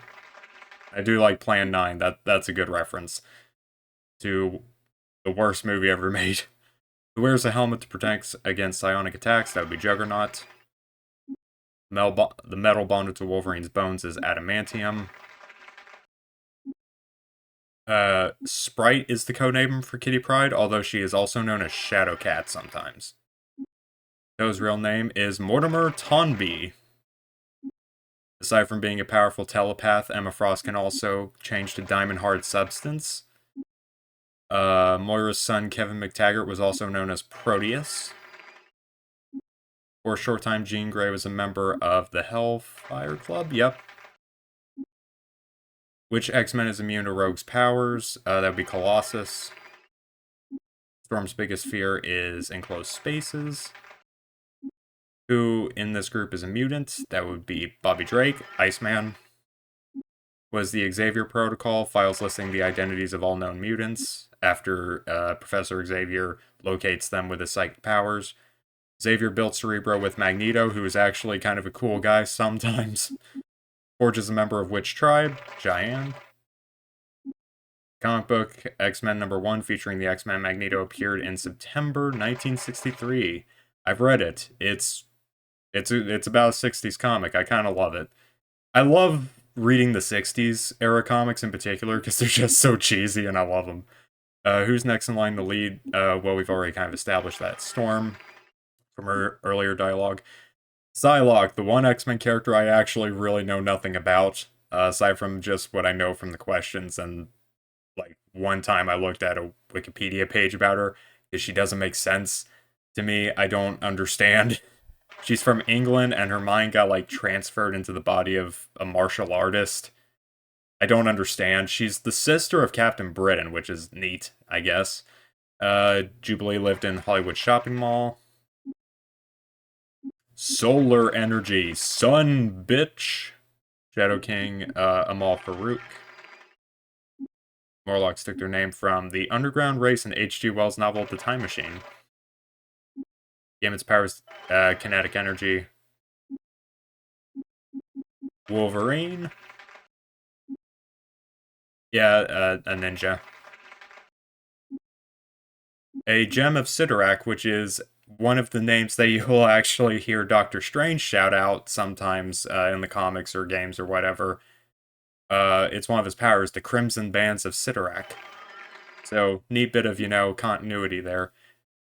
I do like Plan 9. That's a good reference to the worst movie ever made. Who wears a helmet to protect against psionic attacks? That would be Juggernaut. The metal bonded to Wolverine's bones is adamantium. Sprite is the codename for Kitty Pryde, although she is also known as Shadowcat sometimes. Joe's real name is Mortimer Tonby. Aside from being a powerful telepath, Emma Frost can also change to diamond-hard substance. Moira's son, Kevin McTaggart, was also known as Proteus. For a short time, Jean Grey was a member of the Hellfire Club. Yep. Which X-Men is immune to Rogue's powers? That would be Colossus. Storm's biggest fear is enclosed spaces. Who in this group is a mutant? That would be Bobby Drake, Iceman. Was the Xavier Protocol, files listing the identities of all known mutants after Professor Xavier locates them with his psychic powers. Xavier built Cerebro with Magneto, who is actually kind of a cool guy sometimes. Forge is a member of which tribe? Cheyenne. Comic book X-Men #1 featuring the X-Men Magneto appeared in September 1963. I've read it. It's about a 60s comic. I kind of love it. I love reading the 60s era comics in particular because they're just so cheesy and I love them. Who's next in line to lead? Well, we've already kind of established that. Storm from her earlier dialogue. Psylocke, the one X-Men character I actually really know nothing about, aside from just what I know from the questions and like one time I looked at a Wikipedia page about her because she doesn't make sense to me. I don't understand. She's from England, and her mind got, like, transferred into the body of a martial artist. I don't understand. She's the sister of Captain Britain, which is neat, I guess. Jubilee lived in Hollywood Shopping Mall. Solar Energy. Sun, bitch. Shadow King, Amal Farouk. Morlocks took their name from the underground race in H.G. Wells' novel The Time Machine. Gambit's powers, kinetic energy. Wolverine. Yeah, a ninja. A gem of Sidorak, which is one of the names that you will actually hear Doctor Strange shout out sometimes in the comics or games or whatever. It's one of his powers, the Crimson Bands of Sidorak. So, neat bit of, continuity there.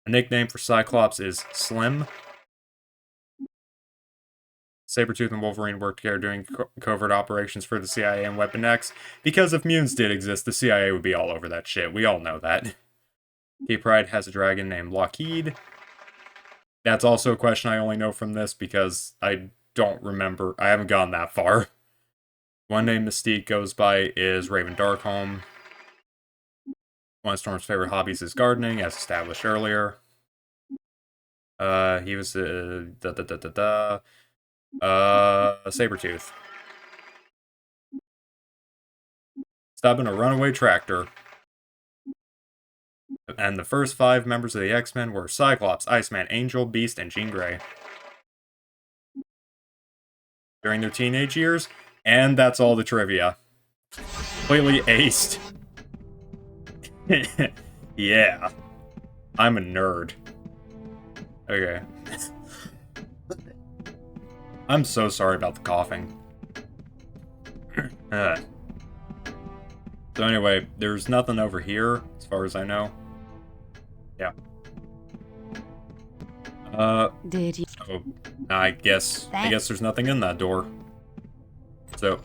A nickname for Cyclops is Slim. Sabretooth and Wolverine worked together doing covert operations for the CIA and Weapon X. Because if mutants did exist, the CIA would be all over that shit. We all know that. K-Pride has a dragon named Lockheed. That's also a question I only know from this because I don't remember. I haven't gone that far. One name Mystique goes by is Raven Darkholme. One of Storm's favorite hobbies is gardening, as established earlier. He was a Sabretooth. Stopping a runaway tractor. And the first 5 members of the X-Men were Cyclops, Iceman, Angel, Beast, and Jean Grey. During their teenage years, and that's all the trivia. Completely aced. Yeah. I'm a nerd. Okay. I'm so sorry about the coughing. So anyway, there's nothing over here, as far as I know. Yeah. Did you? Oh, I guess there's nothing in that door. So,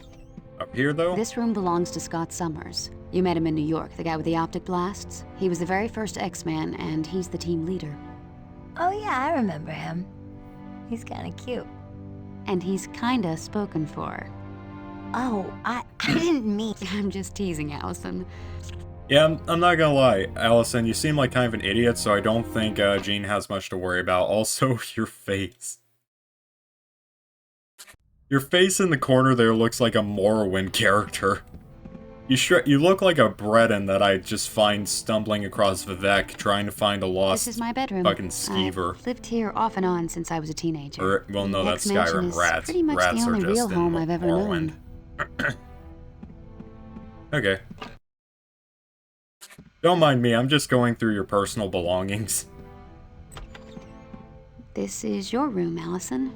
up here though? This room belongs to Scott Summers. You met him in New York, the guy with the optic blasts. He was the very first X-Man, and he's the team leader. Oh yeah, I remember him. He's kinda cute. And he's kinda spoken for. Oh, I didn't mean... I'm just teasing, Allison. Yeah, I'm not gonna lie, Allison, you seem like kind of an idiot, so I don't think Jean has much to worry about. Also, your face. Your face in the corner there looks like a Morrowind character. You look like a Breton that I just find stumbling across Vivek trying to find a lost This is my bedroom. fucking skeever. I've lived here off and on since I was a teenager. Or, well, no, that's Skyrim. Is Rats. pretty much Rats the only are just real home I've ever Morrowind. known. Okay. Don't mind me, I'm just going through your personal belongings. This is your room, Allison.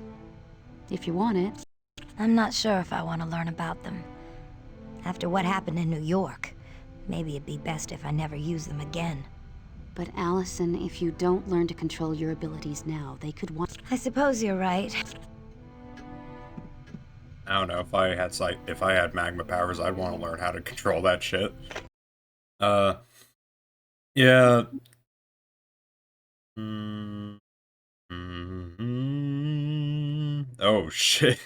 If you want it. I'm not sure if I want to learn about them. After what happened in New York, maybe it'd be best if I never use them again. But Allison, if you don't learn to control your abilities now, they could want... I suppose you're right. I don't know, if I had magma powers, I'd want to learn how to control that shit. Yeah. Oh, shit.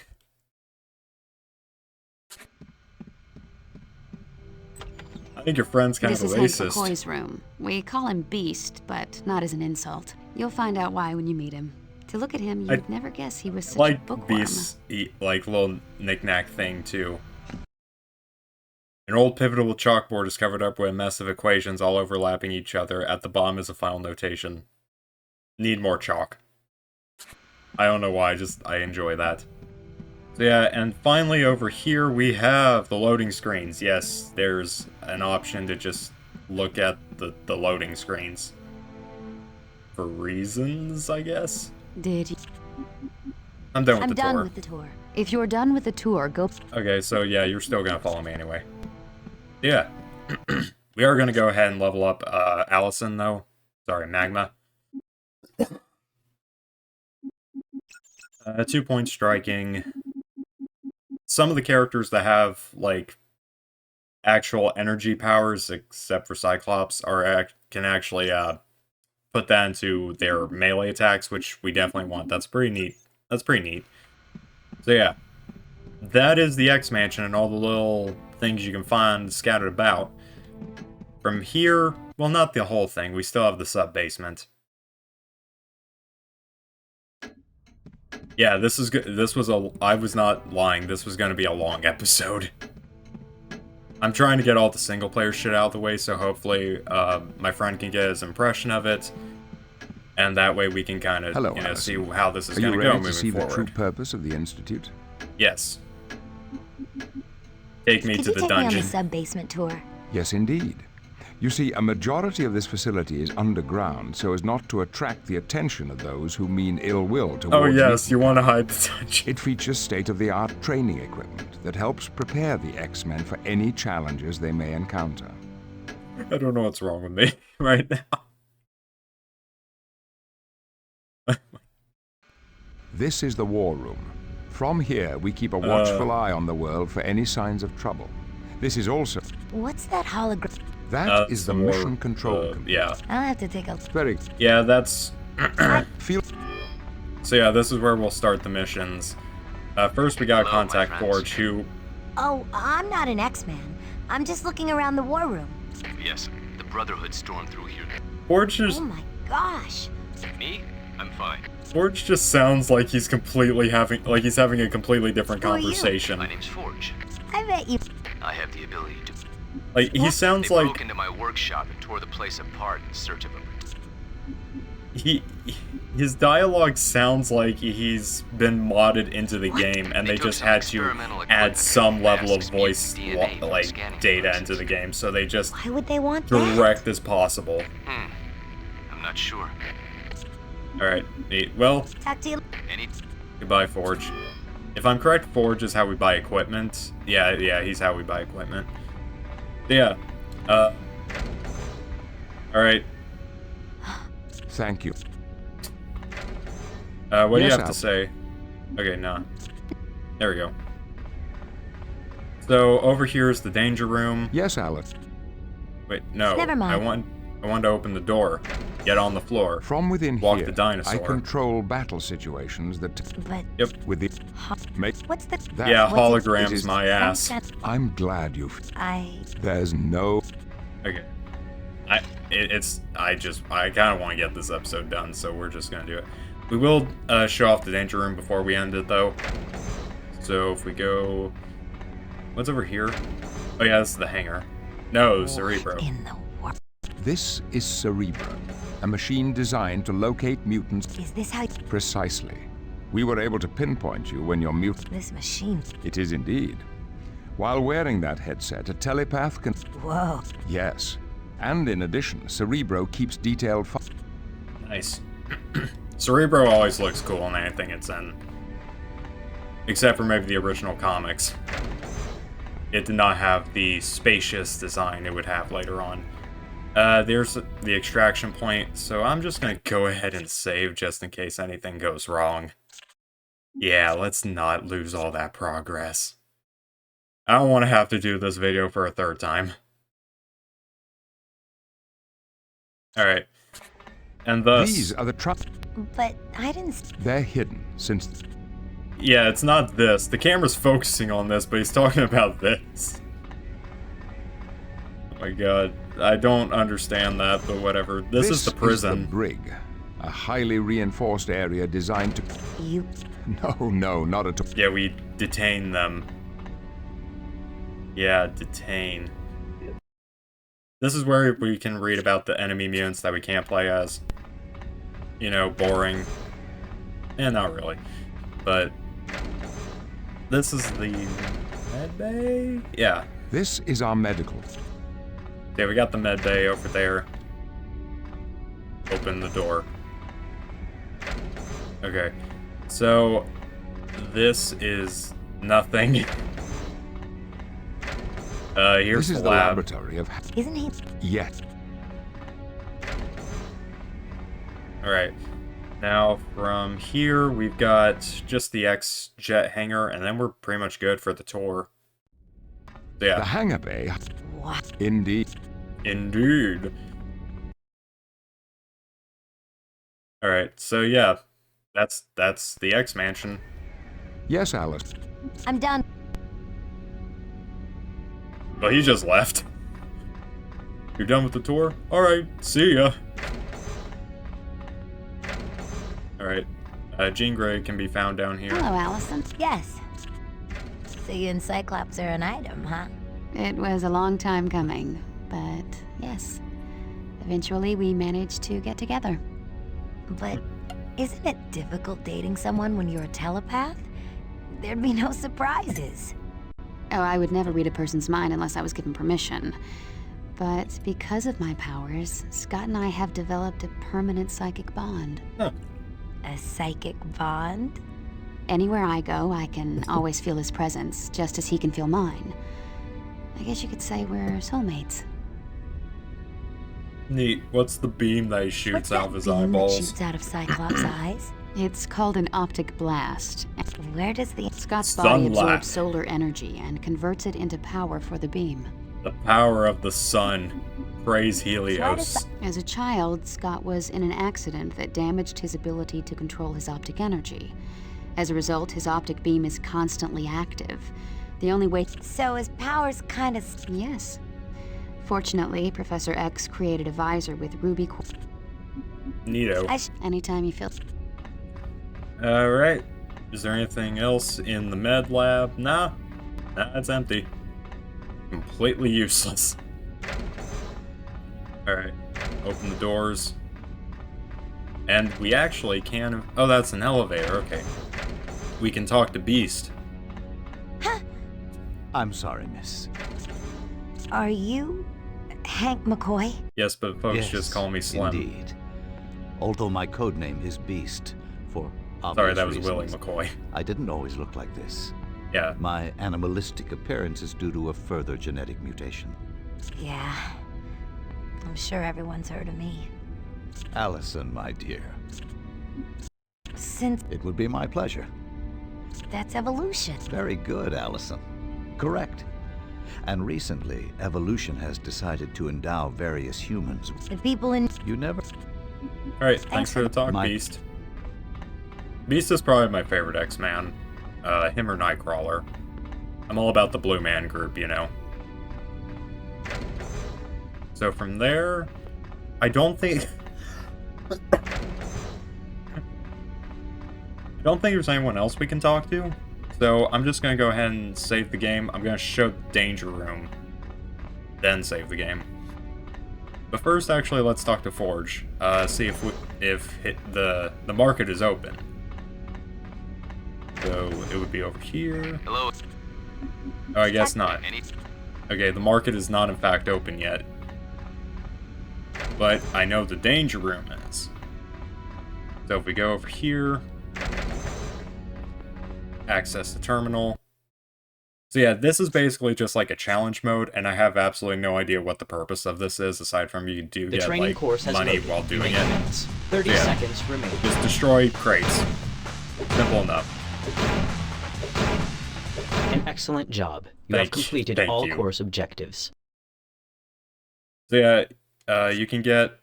I think your friend's kind of a racist. This is Hank McCoy's room. We call him Beast, but not as an insult. You'll find out why when you meet him. To look at him, you'd never guess he was such a like bookworm. Beast's like little knick-knack thing too. An old pivotal chalkboard is covered up with a mess of equations all overlapping each other. At the bottom is a final notation. Need more chalk. I don't know why, I enjoy that. So yeah, and finally over here we have the loading screens. Yes, there's an option to just look at the loading screens. For reasons, I guess? Did you? I'm done with the tour. I'm done with the tour. If you're done with the tour, go... Okay, so yeah, you're still gonna follow me anyway. Yeah. We are gonna go ahead and level up Allison, though. Sorry, Magma. 2-point striking. Some of the characters that have, like, actual energy powers, except for Cyclops, can actually put that into their melee attacks, which we definitely want. That's pretty neat. That's pretty neat. So yeah. That is the X-Mansion and all the little things you can find scattered about. From here, well, not the whole thing. We still have the sub-basement. Yeah, this is good. I was not lying. This was going to be a long episode. I'm trying to get all the single-player shit out of the way, so hopefully my friend can get his impression of it. And that way we can kind of, see how this is going to go moving forward. Are you ready to see the true purpose of the Institute? Yes. Take me to the dungeon. Could you take me on the sub-basement tour? Yes, indeed. You see, a majority of this facility is underground so as not to attract the attention of those who mean ill will towards Oh yes, you want to hide the dungeon. It features state-of-the-art training equipment that helps prepare the X-Men for any challenges they may encounter. I don't know what's wrong with me right now. This is the War Room. From here, we keep a watchful eye on the world for any signs of trouble. This is also... What's that hologram? That is the mission control computer. Yeah. I'll have to take a... Very... Yeah, that's... Feel... So yeah, this is where we'll start the missions. First we gotta contact Forge, who... Oh, I'm not an X-Man. I'm just looking around the war room. Yes, the Brotherhood stormed through here. Forge just... Oh my gosh. Me? I'm fine. Forge just sounds like he's having a completely different conversation. My name's Forge. I bet you... I have the ability to... Like, he sounds they like... broke into my workshop and tore the place apart in search of him. His dialogue sounds like he's been modded into the game, and they just had to add some level of voice, data into the game, so they just... Why would they want direct as possible. I'm not sure. Alright, neat. Well, talk to you. Goodbye, Forge. If I'm correct, Forge is how we buy equipment. Yeah, he's how we buy equipment. Yeah. Alright. Thank you. What do you have to say? Okay, no. There we go. So, over here is the danger room. Yes, Alice. Wait, no. Never mind. I want to open the door. Get on the floor. From within Walk here, the dinosaur. I control battle situations that... But... Yep. With the... What's the... Yeah, holograms, my ass. I'm glad you've... There's no... Okay. I kind of want to get this episode done, so we're just going to do it. We will show off the danger room before we end it, though. So if we go... What's over here? Oh yeah, this is the hangar. No, Cerebro. This is Cerebro, a machine designed to locate mutants. Is this how... Precisely. We were able to pinpoint you when you're mutant. This machine... It is indeed. While wearing that headset, a telepath can... Whoa. Yes. And in addition, Cerebro keeps detailed... Nice. Cerebro always looks cool in anything it's in. Except for maybe the original comics. It did not have the spacious design it would have later on. There's the extraction point, so I'm just gonna go ahead and save just in case anything goes wrong. Yeah, let's not lose all that progress. I don't want to have to do this video for a third time. Alright. And thus... These are the But I didn't... They're hidden, since... Yeah, it's not this. The camera's focusing on this, but he's talking about this. Oh my god. I don't understand that, but whatever. This is the prison. Is the brig, a highly reinforced area designed to... You... No, not at all. Yeah, we detain them. Yeah, detain. This is where we can read about the enemy mutants that we can't play as. You know, boring. Not really. But this is the med bay? Yeah. This is our medical. Yeah, we got the med bay over there. Open the door. Okay. So, this is nothing. Here's this is the lab. Laboratory of... Isn't he... Yet. Alright. Now, from here, we've got just the X-Jet hangar, and then we're pretty much good for the tour. So, yeah. The hangar bay? What? Indeed. Indeed. Alright, so yeah. That's the X-Mansion. Yes, Alice. I'm done. Well, he just left. You're done with the tour? Alright, see ya. Alright, Jean Grey can be found down here. Hello, Allison. Yes. So you and Cyclops are an item, huh? It was a long time coming, but yes. Eventually we managed to get together. But isn't it difficult dating someone when you're a telepath? There'd be no surprises. Oh, I would never read a person's mind unless I was given permission. But because of my powers, Scott and I have developed a permanent psychic bond. Huh. A psychic bond? Anywhere I go, I can always feel his presence, just as he can feel mine. I guess you could say we're soulmates. Neat. What's the beam that he shoots out of his eyeballs? That shoots out of Cyclops' eyes? It's called an optic blast. Where does the... Scott's body absorbs solar energy and converts it into power for the beam. The power of the sun. Praise Helios. As a child, Scott was in an accident that damaged his ability to control his optic energy. As a result, his optic beam is constantly active. The only way... So his powers kind of... Yes. Fortunately, Professor X created a visor with ruby... Neato. Anytime you feel... Alright. Is there anything else in the med lab? Nah. Nah, it's empty. Completely useless. Alright. Open the doors. And we actually can... Oh, that's an elevator. Okay. We can talk to Beast. I'm sorry, miss. Are you Hank McCoy? Yes, but folks Yes, just call me Slim. Indeed. Although my codename is Beast, for obvious Sorry, that was reasons, Willie McCoy. I didn't always look like this. Yeah. My animalistic appearance is due to a further genetic mutation. Yeah. I'm sure everyone's heard of me. Allison, my dear. Since... It would be my pleasure. That's evolution. Very good, Allison. Correct. And recently, evolution has decided to endow various humans. The people in... You never... Alright, thanks for the talk, Beast. Beast is probably my favorite X-Man. Him or Nightcrawler. I'm all about the Blue Man group, you know. So from there, I don't think... I don't think there's anyone else we can talk to. So I'm just going to go ahead and save the game. I'm going to show the Danger Room. Then save the game. But first, actually, let's talk to Forge. See if the market is open. So it would be over here. Hello. Oh, I guess not. Okay, the market is not in fact open yet. But I know the Danger Room is. So if we go over here, access the terminal. So yeah, this is basically just like a challenge mode, and I have absolutely no idea what the purpose of this is, aside from you do get like money while doing it. 30 seconds remain. Just destroy crates. Simple enough. An excellent job. You have completed all course objectives. So yeah, you can get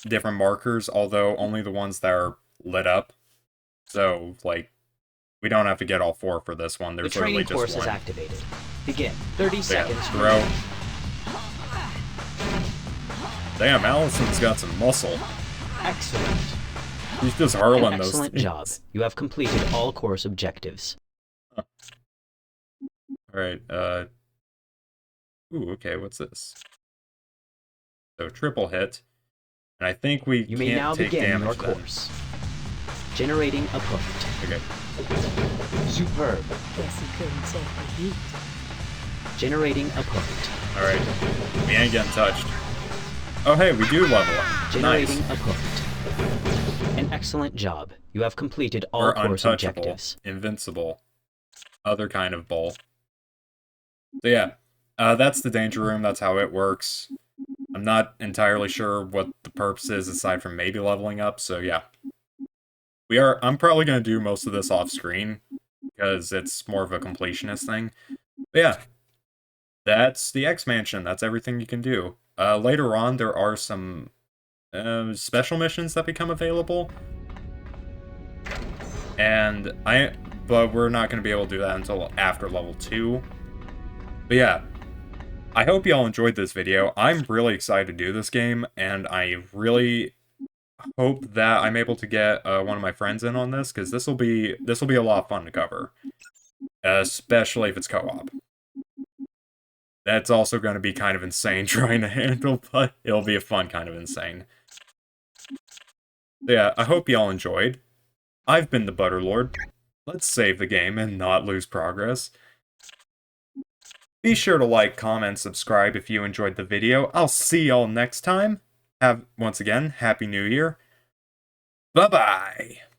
different markers, although only the ones that are lit up. So, like, we don't have to get all 4 for this one. There's literally just one. The training course is activated. Begin. 30 seconds. Throw. Damn, Allison's got some muscle. Excellent. He's just hurling those Excellent job. You have completed all course objectives. Huh. Alright, ooh, okay, what's this? So, triple hit. And I think we You may can't now take begin damage your then. course. Generating a point. Okay. Superb. Guess he couldn't take the heat. Generating a point. Alright. We ain't getting touched. Oh, hey, we do level up. Generating Nice. a point. An excellent job. You have completed all We're course untouchable, objectives. invincible, other kind of bowl. So yeah, that's the danger room. That's how it works. I'm not entirely sure what the purpose is aside from maybe leveling up. So yeah, I'm probably gonna do most of this off screen because it's more of a completionist thing. But yeah, that's the X Mansion. That's everything you can do. Later on, there are some special missions that become available. But we're not going to be able to do that until after level 2. But yeah, I hope y'all enjoyed this video. I'm really excited to do this game, and I really hope that I'm able to get one of my friends in on this, because this will be a lot of fun to cover, especially if it's co-op. That's also going to be kind of insane trying to handle, but it'll be a fun kind of insane. So yeah, I hope y'all enjoyed. I've been the Butterlord. Let's save the game and not lose progress. Be sure to like, comment, subscribe if you enjoyed the video. I'll see y'all next time. Once again, Happy New Year. Bye-bye!